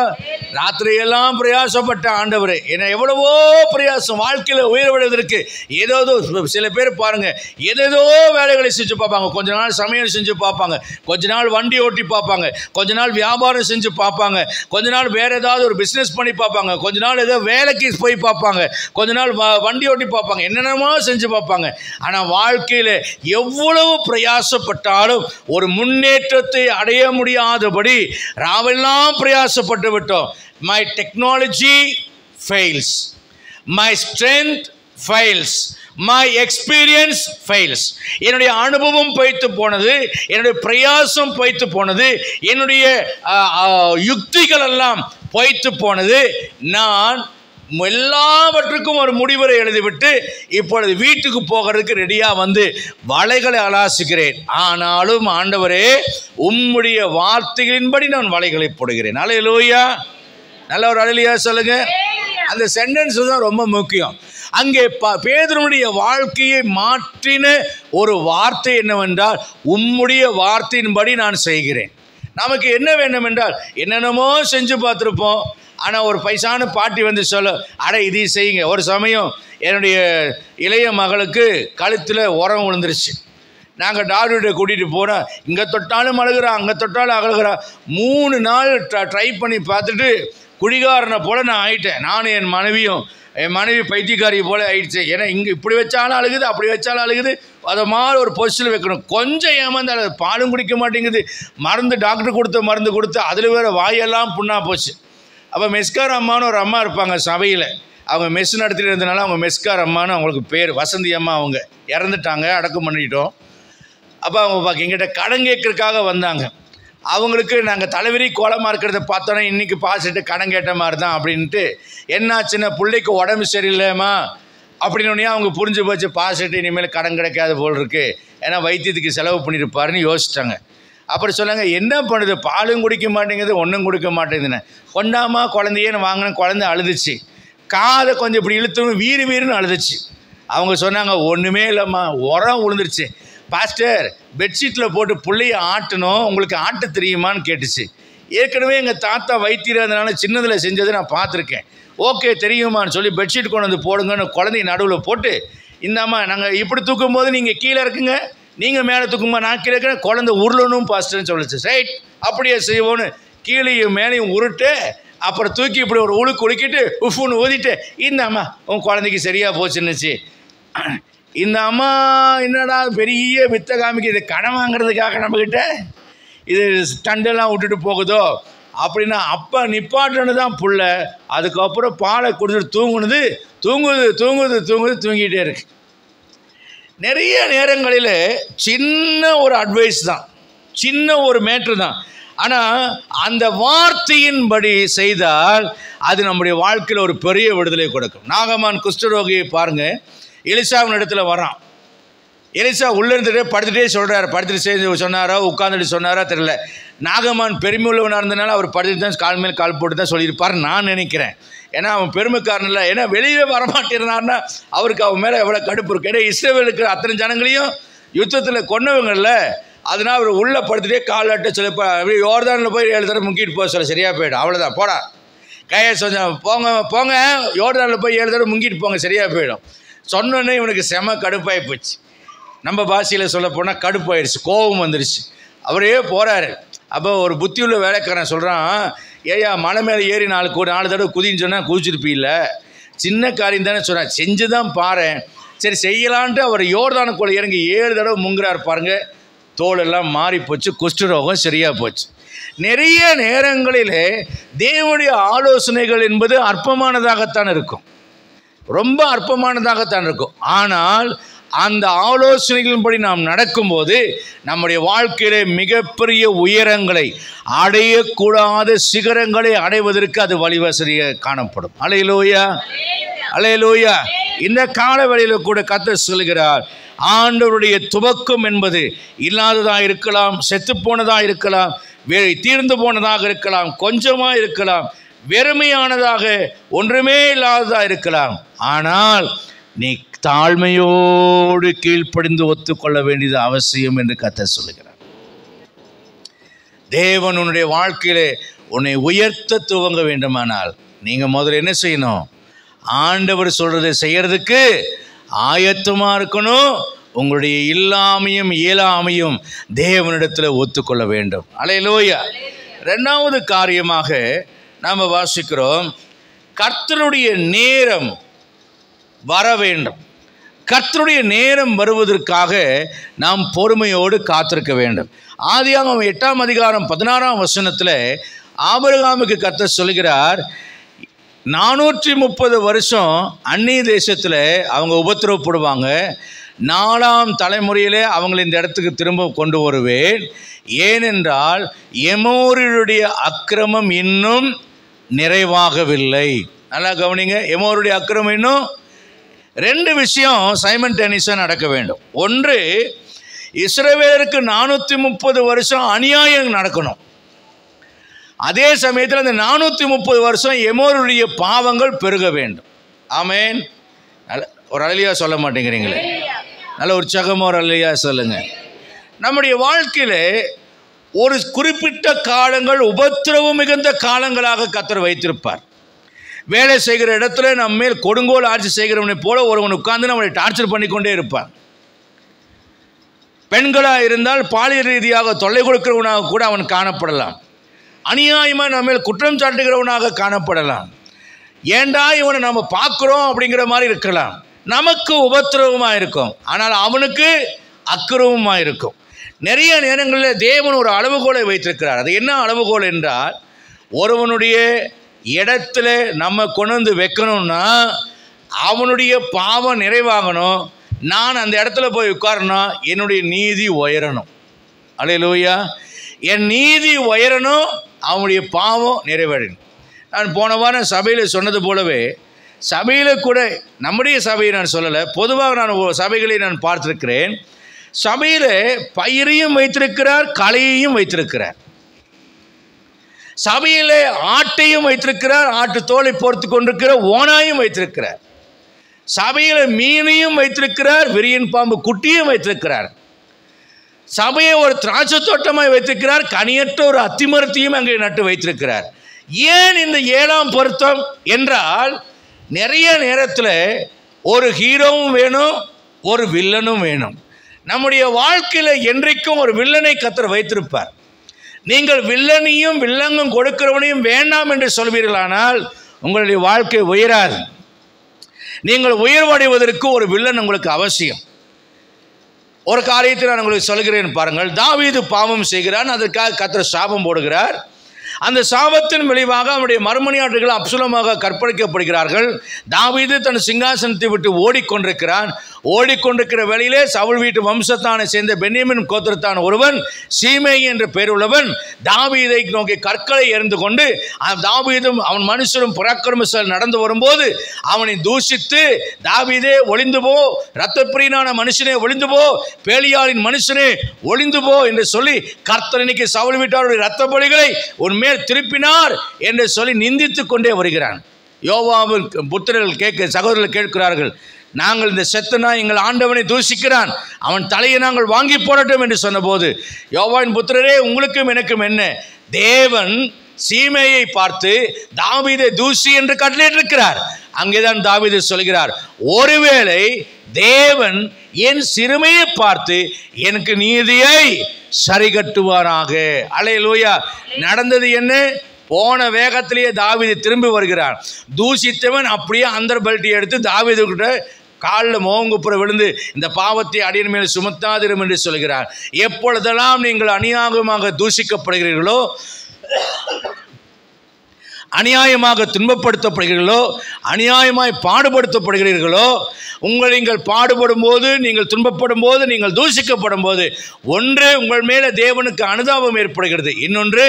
ராத்திரியெல்லாம் பிரயாசப்பட்ட ஆண்டவரே, என்ன எவ்வளவோ பிரயாசம் வாழ்க்கையில் உயர்வடைவதற்கு. ஏதோ சில பேர் பாருங்க, ஏதேதோ வேலைகளை செஞ்சு பார்ப்பாங்க. கொஞ்ச நாள் சமையல் செஞ்சு பார்ப்பாங்க, கொஞ்ச நாள் வண்டி ஓட்டி பார்ப்பாங்க, கொஞ்ச நாள் வியாபாரம் செஞ்சு பார்ப்பாங்க, கொஞ்ச நாள் வேற ஏதாவது ஒரு பிஸ்னஸ் பண்ணி பார்ப்பாங்க, கொஞ்ச நாள் ஏதோ வேலைக்கு போய் பார்ப்பாங்க, கொஞ்ச நாள் வண்டி ஓட்டி பார்ப்பாங்க, என்னென்னமோ செஞ்சு பார்ப்பாங்க. ஆனால் வாழ்க்கையில் எவ்வளவு பிரயாசப்பட்டாலும் ஒரு முன்னேற்றத்தை அடைய முடியாதபடி ராவெல்லாம் பிரயாசப்பட்டு விட்டோம். My technology fails, my strength fails, my experience fails. என்னுடைய அனுபவம் பொய்த்து போனது, என்னுடைய பிரயாசம் பொய்த்து போனது, என்னுடைய யுக்திகள் எல்லாம் பொய்த்து போனது. நான் எல்லாவற்றுக்கும் ஒரு முடிவுரை எழுதிவிட்டு இப்பொழுது வீட்டுக்கு போகிறதுக்கு ரெடியாக வந்து வலைகளை அலாசுகிறேன். ஆனாலும் ஆண்டவரே, உம்முடைய வார்த்தைகளின்படி நான் வலைகளை போடுகிறேன். அல்லேலூயா. நல்ல ஒரு அல்லேலூயா சொல்லுங்க. அந்த சென்டென்ஸ் தான் ரொம்ப முக்கியம். அங்கே பேதுருவுடைய வாழ்க்கையை மாற்றின ஒரு வார்த்தை என்னவென்றால், உம்முடைய வார்த்தையின்படி நான் செய்கிறேன். நமக்கு என்ன வேண்டும் என்றால், என்னென்னமோ செஞ்சு பார்த்துருப்போம். ஆனால் ஒரு பைசான பாட்டி வந்து சொல்ல, அட இதையும் செய்யுங்க. ஒரு சமயம் என்னுடைய இளைய மகளுக்கு கழுத்தில் உரம் விழுந்துருச்சு. நாங்கள் டாக்டர்கிட்ட கூட்டிகிட்டு போகிறோம். இங்கே தொட்டாலும் அழுகிறா, அங்கே தொட்டாலும் அழுகிறா. 3 நாள் ட்ரை பண்ணி பார்த்துட்டு குடிகாரனை போல் நான் ஆயிட்டேன். நானும் என் மனைவி பைத்தியக்காரி போல் ஆயிடுச்சு. ஏன்னா இங்கே இப்படி வச்சாலும் அழுகுது, அப்படி வச்சாலும் அழுகுது. அதை மாதிரி ஒரு பொசிஷனில் வைக்கணும். கொஞ்சம் ஏமாந்து அது பாலும் குடிக்க மாட்டேங்குது. டாக்டர் கொடுத்த மருந்து கொடுத்து அதில் வேறு வாயெல்லாம் புண்ணாக போச்சு. அப்போ மெஸ்கார் அம்மான்னு ஒரு அம்மா இருப்பாங்க சபையில். அவங்க மெஸ் நடத்திட்டு இருந்தனால அவங்க மெஸ்கார் அம்மான்னு அவங்களுக்கு பேர். வசந்தி அம்மா அவங்க இறந்துட்டாங்க, அடக்கம் பண்ணிட்டோம். அப்போ அவங்க எங்கிட்ட கடன் கேட்கறதுக்காக வந்தாங்க. அவங்களுக்கு நாங்கள் தலைவிரி கோலமாக இருக்கிறத பார்த்தோன்னா இன்றைக்கி பாசிட்டு கடன் கேட்ட மாதிரி தான் அப்படின்ட்டு, என்னாச்சுன்னா பிள்ளைக்கு உடம்பு சரியில்லைம்மா அப்படின்னே அவங்க புரிஞ்சு போச்சு, பாசிட்டு இனிமேல் கடன் கிடைக்காத போல் இருக்குது, ஏன்னா வைத்தியத்துக்கு செலவு பண்ணியிருப்பாருன்னு யோசிச்சிட்டாங்க. அப்புறம் சொன்னாங்க, என்ன பண்ணுது, பாலும் குடிக்க மாட்டேங்குது, ஒன்றும் கொடுக்க மாட்டேங்குதுன்னு. கொண்டாமா குழந்தையேன்னு வாங்கின குழந்தை அழுதுச்சு. காதை கொஞ்சம் இப்படி இழுத்துணும் வீருன்னு அழுதுச்சு. அவங்க சொன்னாங்க, ஒன்றுமே இல்லைம்மா, உரம் விழுந்துருச்சு. பாஸ்டர், பெட்ஷீட்டில் போட்டு பிள்ளைய ஆட்டணும், உங்களுக்கு ஆட்ட தெரியுமான்னு கேட்டுச்சு. ஏற்கனவே எங்கள் தாத்தா வைத்தியர் அதனால சின்னதில் செஞ்சதை நான் பார்த்துருக்கேன். ஓகே தெரியுமான்னு சொல்லி பெட்ஷீட் கொண்டு வந்து போடுங்கன்னு குழந்தைய நடுவில் போட்டு, இந்தாம்மா நாங்கள் இப்படி தூக்கும் போது நீங்கள் கீழே இருக்குங்க, நீங்கள் மேலே தூக்குமா, நான் கீழே இருக்கிறேன், குழந்தை உருளணும் பாஸ்டர்ன்னு சொல்லிச்சு. ரைட், அப்படியே செய்வோன்னு கீழையும் மேலேயும் உருட்டு, அப்புறம் தூக்கி இப்படி ஒரு உழுக்கிட்டு உஃப்னு ஊதிட்டு, இந்த அம்மா உன் குழந்தைக்கு சரியாக போச்சுன்னுச்சு. இந்த அம்மா என்னடா பெரிய வித்தை காமிக்கு, இது கடன் வாங்கிறதுக்காக நம்மக்கிட்ட இது ஸ்டண்டெல்லாம் விட்டுட்டு போகுதோ அப்படின்னா, அப்போ நிப்பாட்டுன்னு தான் புள்ள. அதுக்கப்புறம் பாலை கொடுத்துட்டு தூங்கிட்டே இருக்கு. நிறைய நேரங்களில் சின்ன ஒரு அட்வைஸ் தான், சின்ன ஒரு மேட்ரு தான், ஆனால் அந்த வார்த்தையின்படி செய்தால் அது நம்முடைய வாழ்க்கையில் ஒரு பெரிய விடுதலை கொடுக்கும். நாகமான் குஷ்டரோகியை பாருங்கள், எலிசாவின் இடத்துல வரான். எலிசா உள்ளே படுத்துகிட்டே சொல்கிறார். படுத்துட்டு சொன்னாரோ உட்காந்துட்டு சொன்னாரோ தெரியல. நாகமான் பெருமை உள்ளவனாக இருந்தனால அவர் படுத்துட்டு தான் கால் மேல் கால் போட்டு தான் சொல்லியிருப்பார் நான் நினைக்கிறேன். ஏன்னா அவன் பெருமைக்காரன் இல்லை. ஏன்னா வெளியே வரமாட்டேறான்னா அவருக்கு அவன் மேலே எவ்வளோ கடுப்பு இருக்கு. ஏன்னா இஸ்ரவேலுக்கு அத்தனை ஜனங்களையும் யுத்தத்தில் கொன்னவங்கள்ல, அதனால் அவர் உள்ளே படுத்துகிட்டே கால் அட்ட சொல்லி அப்படியே யோர்தானில் போய் 7 தடவை முங்கிட்டு போக சொல்ல சரியாக போயிடும். அவ்வளோதான், போடா கையை சொன்ன போங்க யோர்தானில் போய் 7 தடவை முங்கிட்டு போங்க சரியாக போயிடும். சொன்னோன்னே இவனுக்கு செம கடுப்பாகி போச்சு. நம்ம பாஷையில் சொல்ல போனால் கடுப்பாயிடுச்சு, கோபம் வந்துடுச்சு. அவரே போகிறாரு. அப்போ ஒரு புத்தி உள்ள வேலைக்காரன் சொல்கிறான், ஏயா மலை மேலே ஏறி 4 தடவை குதின்னு சொன்னால் குதிச்சிருப்பீல்ல, சின்ன காரியம் தானே சொன்னான், செஞ்சு தான் பாரு, சரி செய்யலான்ட்டு அவர் யோர்தானுக்குள்ளே இறங்கி 7 தடவை முங்குறார் பாருங்க. தோலெல்லாம் மாறி போச்சு, குஷ்டரோகம் சரியாக போச்சு. நிறைய நேரங்களில் தேவனுடைய ஆலோசனைகள் என்பது அற்பமானதாகத்தான் இருக்கும், ரொம்ப அற்பமானதாகத்தான் இருக்கும். ஆனால் அந்த ஆலோசனைகளின்படி நாம் நடக்கும்போது நம்முடைய வாழ்க்கையிலே மிகப்பெரிய உயரங்களை அடையக்கூடாத சிகரங்களை அடைவதற்கு அது வழிவசதியாக காணப்படும். அல்லேலூயா, அல்லேலூயா. இந்த காலவெளியில் கூட கர்த்தர் சொல்கிறார், ஆண்டவருடைய துவக்கம் என்பது இல்லாததாக இருக்கலாம், செத்துப்போனதாக இருக்கலாம், தீர்ந்து போனதாக இருக்கலாம், கொஞ்சமாக இருக்கலாம், வெறுமையானதாக ஒன்றுமே இல்லாததாக இருக்கலாம். ஆனால் நீ தாழ்மையோடு கீழ்ப்படிந்து ஒத்துக்கொள்ள வேண்டியது அவசியம் என்று கர்த்தர் சொல்லுகிறார். தேவன் உன்னுடைய வாழ்க்கையிலே உன்னை உயர்த்த துவங்க வேண்டுமானால் நீங்கள் முதல்ல என்ன செய்யணும்? ஆண்டவர் சொல்றதை செய்யறதுக்கு ஆயத்தமாக இருக்கணும். உங்களுடைய இல்லாமையும் இயலாமையும் தேவனிடத்தில் ஒத்துக்கொள்ள வேண்டும். அல்லேலூயா. 2வது காரியமாக நாம் வாசிக்கிறோம், கர்த்தருடைய நேரம் வர வேண்டும். கர்த்தருடைய நேரம் வருவதற்காக நாம் பொறுமையோடு காத்திருக்க வேண்டும். ஆதியாகமம் 8ஆம் அதிகாரம் 16ஆம் வசனத்தில் ஆபிரகாமுக்கு கர்த்தர் சொல்கிறார், 430 வருஷம் அந்நிய தேசத்தில் அவங்க உபத்திரவப்படுவாங்க, 4ஆம் தலைமுறையிலே அவங்களை இந்த இடத்துக்கு திரும்ப கொண்டு வருவேன். ஏனென்றால் எமோரியருடைய அக்கிரமம் இன்னும் நிறைவாகவில்லை. நல்லா கவனிங்க, எமோருடைய அக்கிரமம் இன்னும் 2 விஷயம் சைமல்டேனியஸாக நடக்க வேண்டும். ஒன்று, இஸ்ரவேலருக்கு 430 வருஷம் அநியாயம் நடக்கணும். அதே சமயத்தில் அந்த 430 வருஷம் எமோருடைய பாவங்கள் பெருக வேண்டும். ஆமேன். ஒரு அல்லேலூயா சொல்ல மாட்டேங்கிறீங்களே, நல்ல உற்சாகமாக ஒரு அல்லேலூயா சொல்லுங்க. நம்முடைய வாழ்க்கையில் ஒரு குறிப்பிட்ட காலங்கள் உபத்திரவம் மிகுந்த காலங்களாக கர்த்தர் வைத்திருப்பார். வேலை செய்கிற இடத்துல நம்ம மேல் கொடுங்கோல் ஆட்சி செய்கிறவனை போல ஒருவன் உட்கார்ந்து நம்மளை டார்ச்சர் பண்ணிக்கொண்டே இருப்பான். பெண்களாக இருந்தால் பாலியல் ரீதியாக தொல்லை கொடுக்கிறவனாக கூட அவன் காணப்படலாம். அநியாயமாக நம்ம மேல் குற்றம் சாட்டுகிறவனாக காணப்படலாம். ஏண்டா இவனை நம்ம பார்க்குறோம் அப்படிங்கிற மாதிரி இருக்கலாம். நமக்கு உபத்திரவமாக இருக்கும், ஆனால் அவனுக்கு அக்கிரமமாக இருக்கும். நிறைய நேரங்களில் தேவன் ஒரு அளவுகோலை வைத்திருக்கிறார். அது என்ன அளவுகோல் என்றால், ஒருவனுடைய இடத்துல நம்ம கொண்டு வந்து வைக்கணும்னா அவனுடைய பாவம் நிறைவாகணும். நான் அந்த இடத்துல போய் உட்காரணும், என்னுடைய நீதி உயரணும். அல்லேலூயா. என் நீதி உயரணும், அவனுடைய பாவம் நிறைவேறணும். நான் போன வாரம் சபையில் சொன்னது போலவே, சபையில் கூட நம்முடைய சபையை நான் சொல்லலை, பொதுவாக நான் சபைகளை நான் பார்த்துருக்கிறேன். சபையில் பயிரையும் வைத்திருக்கிறார், களையையும் வைத்திருக்கிறார். சபையில் ஆட்டையும் வைத்திருக்கிறார், ஆட்டு தோலை போர்த்து கொண்டிருக்கிற ஓனாயும் வைத்திருக்கிறார். சபையில் மீனையும் வைத்திருக்கிறார், விரியன் பாம்பு குட்டியும் வைத்திருக்கிறார். சபையை ஒரு திராட்சை தோட்டமாய் வைத்திருக்கிறார், கனியற்ற ஒரு அத்திமரத்தையும் அங்கே நட்டு வைத்திருக்கிறார். ஏன் இந்த 7ஆம் பொருத்தம் என்றால், நிறைய நேரத்தில் ஒரு ஹீரோவும் வேணும், ஒரு வில்லனும் வேணும். நம்முடைய வாழ்க்கையில் என்றைக்கும் ஒரு வில்லனை கர்த்தர் வைத்திருப்பார். நீங்கள் வில்லனையும் வில்லங்கும் கொடுக்கிறவனையும் வேண்டாம் என்று சொல்வீர்களானால் உங்களுடைய வாழ்க்கை உயராது. நீங்கள் உயர்வடைவதற்கு ஒரு வில்லன் உங்களுக்கு அவசியம். ஒரு காரியத்தை நான் உங்களுக்கு சொல்கிறேன் பாருங்கள். தாவீது பாவம் செய்கிறான், அதற்காக கர்த்தர் சாபம் போடுகிறார். அந்த சாபத்தின் விளைவாக அவனுடைய மறுமனையாளர்கள் அப்சலோமாக கற்பழிக்கப்படுகிறார்கள். தாவீது தன் சிங்காசனத்தை விட்டு ஓடிக்கொண்டிருக்கிறான். ஓடிக்கொண்டிருக்கிற வேளையிலே சவுல் வீட்டு வம்சத்தானை சேர்ந்த பென்யமின் கோத்திரத்தான ஒருவன் சீமேயி என்ற பெயர் உள்ளவன் தாவீதை நோக்கி கற்களை எறிந்து கொண்டு தாவீதும் அவன் மனுஷரும் பராக்கிரமசாலி நடந்து வரும்போது அவனை தூஷித்து, தாவீதே ஒளிந்து போ, இரத்தப்பிரியனான மனுஷனே ஒளிந்து போ, பேலியாளின் மனுஷனே ஒளிந்து போ என்று சொல்லி கர்த்தர் இன்னைக்கு சவுல் வீட்டாருடைய இரத்த பலிகளை உன்மேல் திருப்பினார் என்று சொல்லி நிந்தித்துக் கொண்டே வருகிறான். யோவாவின் புத்திரர்கள் சகோதரர்கள் கேட்கிறார்கள், நாங்கள் இந்த செத்தனா எங்கள் ஆண்டவனை தூஷிக்கிறான், அவன் தலையை நாங்கள் வாங்கி போடட்டும் என்று சொன்னபோது, யோவாவின் புத்திரரே உங்களுக்கும் எனக்கும் என்ன, தேவன் சீமேயை பார்த்து தாவீதை தூசி என்று கட்டளையிட்டிருக்கிறார். அங்கேதான் தாவீது சொல்கிறார், ஒருவேளை தேவன் என் சிறுமையை பார்த்து எனக்கு நீதியை சரி கட்டுவாராக. அல்லேலூயா. நடந்தது என்ன? போன வேகத்திலேயே தாவீது திரும்பி வருகிறான். தூஷித்தவன் அப்படியே அந்தர் பல்ட்டி எடுத்து தாவீது கிட்ட காலில் மோங்குப்புற விழுந்து இந்த பாவத்தை அடியின் மேல் சுமத்தாதிரும் என்று சொல்கிறார். எப்பொழுதெல்லாம் நீங்கள் அநியாயமாக தூஷிக்கப்படுகிறீர்களோ, அநியாயமாக துன்பப்படுத்தப்படுகிறீர்களோ, அநியாயமாய் பாடுபடுத்தப்படுகிறீர்களோ, நீங்கள் பாடுபடும் போது, நீங்கள் துன்பப்படும் போது, நீங்கள் தூஷிக்கப்படும் போது, ஒன்று உங்கள் மேலே தேவனுக்கு அனுதாபம் ஏற்படுகிறது, இன்னொன்று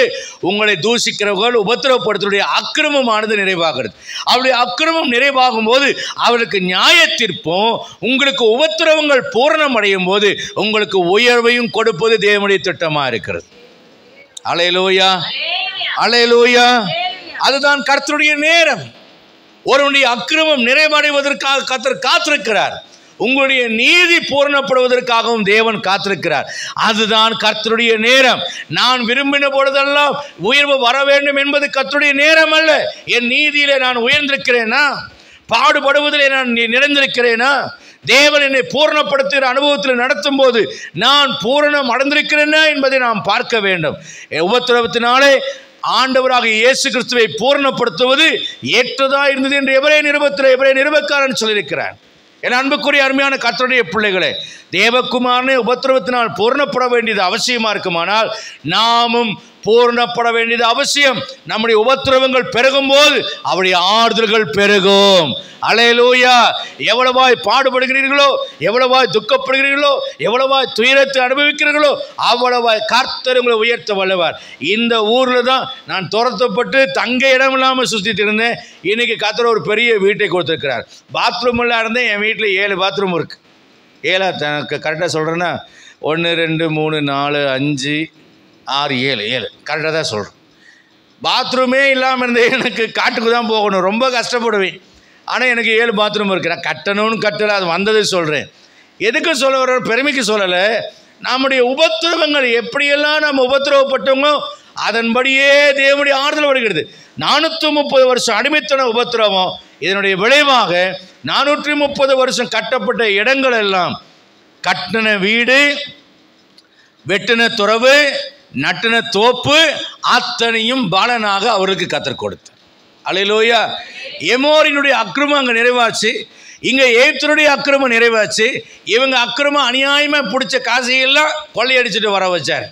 உங்களை தூஷிக்கிறவர்கள் உபத்திரவப்படுத்தக்கூடிய அக்கிரமமானது நிறைவாகிறது. அவருடைய அக்கிரமம் நிறைவாகும் போது அவருக்கு நியாய தீர்ப்பும், உங்களுக்கு உபத்திரவங்கள் பூரணம் அடையும் போது உங்களுக்கு உயர்வையும் கொடுப்பது தேவனுடைய திட்டமாக இருக்கிறது. அல்லேலூயா, அல்லேலூயா. அதுதான் கர்த்தருடைய நேரம். ஒருவனுடைய அக்கிரமம் நிறைவடைவதற்காக கர்த்தர் காத்திருக்கிறார். உங்களுடைய நீதி பூரணப்படுவதற்காகவும் தேவன் காத்திருக்கிறார். அதுதான் கர்த்தருடைய நேரம். நான் விரும்பின பொழுதெல்லாம் உயர்வு வர வேண்டும் என்பது கர்த்தருடைய நேரம் அல்ல. என் நீதியிலே நான் உயர்ந்திருக்கிறேனா? பாடுபடுவதிலே நான் நிறைந்திருக்கிறேனா? தேவன் என்னை பூரணப்படுத்துகிற அனுபவத்தில் நடத்தும் போது நான் பூரணம் அடைந்திருக்கிறேனா என்பதை நாம் பார்க்க வேண்டும். உபத்திரவத்தினாலே ஆண்டவராக இயேசு கிறிஸ்துவை பூரணப்படுத்துவது ஏற்றதா இருந்தது என்று எபிரேய நிருபக்காரன் சொல்லியிருக்கிறார். என் அன்புக்குரிய அருமையான கர்த்தருடைய பிள்ளைகளே, தேவகுமாரனை உபத்திரவத்தினால் பூரணப்பட வேண்டியது அவசியமா இருக்குமானால் நாமும் பூரணப்பட வேண்டியது அவசியம். நம்முடைய உபத்திரவங்கள் பெருகும் போது அவருடைய ஆறுதல்கள் பெருகும். அல்லேலூயா. எவ்வளவாய் பாடுபடுகிறீர்களோ, எவ்வளவாய் துக்கப்படுகிறீர்களோ, எவ்வளவாய் துயரத்தை அனுபவிக்கிறீர்களோ, அவ்வளவாய் கர்த்தர் உங்களை உயர்த்த வல்லவர். இந்த ஊரில் தான் நான் துரத்தப்பட்டு தங்க இடம் இல்லாமல் சுற்றிட்டு இருந்தேன். இன்னைக்கு கர்த்தர் ஒரு பெரிய வீட்டை கொடுத்துருக்கிறார். பாத்ரூம் எல்லாம் இருந்தேன். என் வீட்டில் 7 பாத்ரூம் இருக்குது. 7 கரெக்டாக சொல்கிறேன்னா 1 2 3 4 5 6 7 கரெக்டாக தான் சொல்கிறேன். பாத்ரூமே இல்லாமல் இருந்தேன். எனக்கு காட்டுக்கு தான் போகணும், ரொம்ப கஷ்டப்படுவேன். ஆனால் எனக்கு 7 பாத்ரூம் இருக்குது. நான் கட்டணும்னு கட்டலை, அது வந்ததை சொல்கிறேன். எதுக்கு சொல்ல வர? பெருமைக்கு சொல்லலை. நம்முடைய உபத்திரவங்கள் எப்படியெல்லாம் நம்ம உபத்திரவப்பட்டோமோ அதன்படியே தேவனுடைய ஆறுதல் வருகிறது. 430 வருஷம் அடிமைத்தன உபத்திரவம், இதனுடைய விளைவாக 430 வருஷம் கட்டப்பட்ட இடங்கள் எல்லாம், கட்டின வீடு, வெட்டின துறவு, நட்டின தோப்பு அத்தனையும் பாலனாக அவருக்கு கத்தர் கொடுத்தார். அல்லேலூயா. எமோரினுடைய அக்கிரமம் அங்கே நிறைவாச்சு, இங்கே எகிப்தினுடைய அக்கிரமம் நிறைவாச்சு. இவங்க அக்கிரமம் அநியாயமாக பிடிச்ச காசையெல்லாம் கொள்ளையடிச்சிட்டு வர வச்சார்.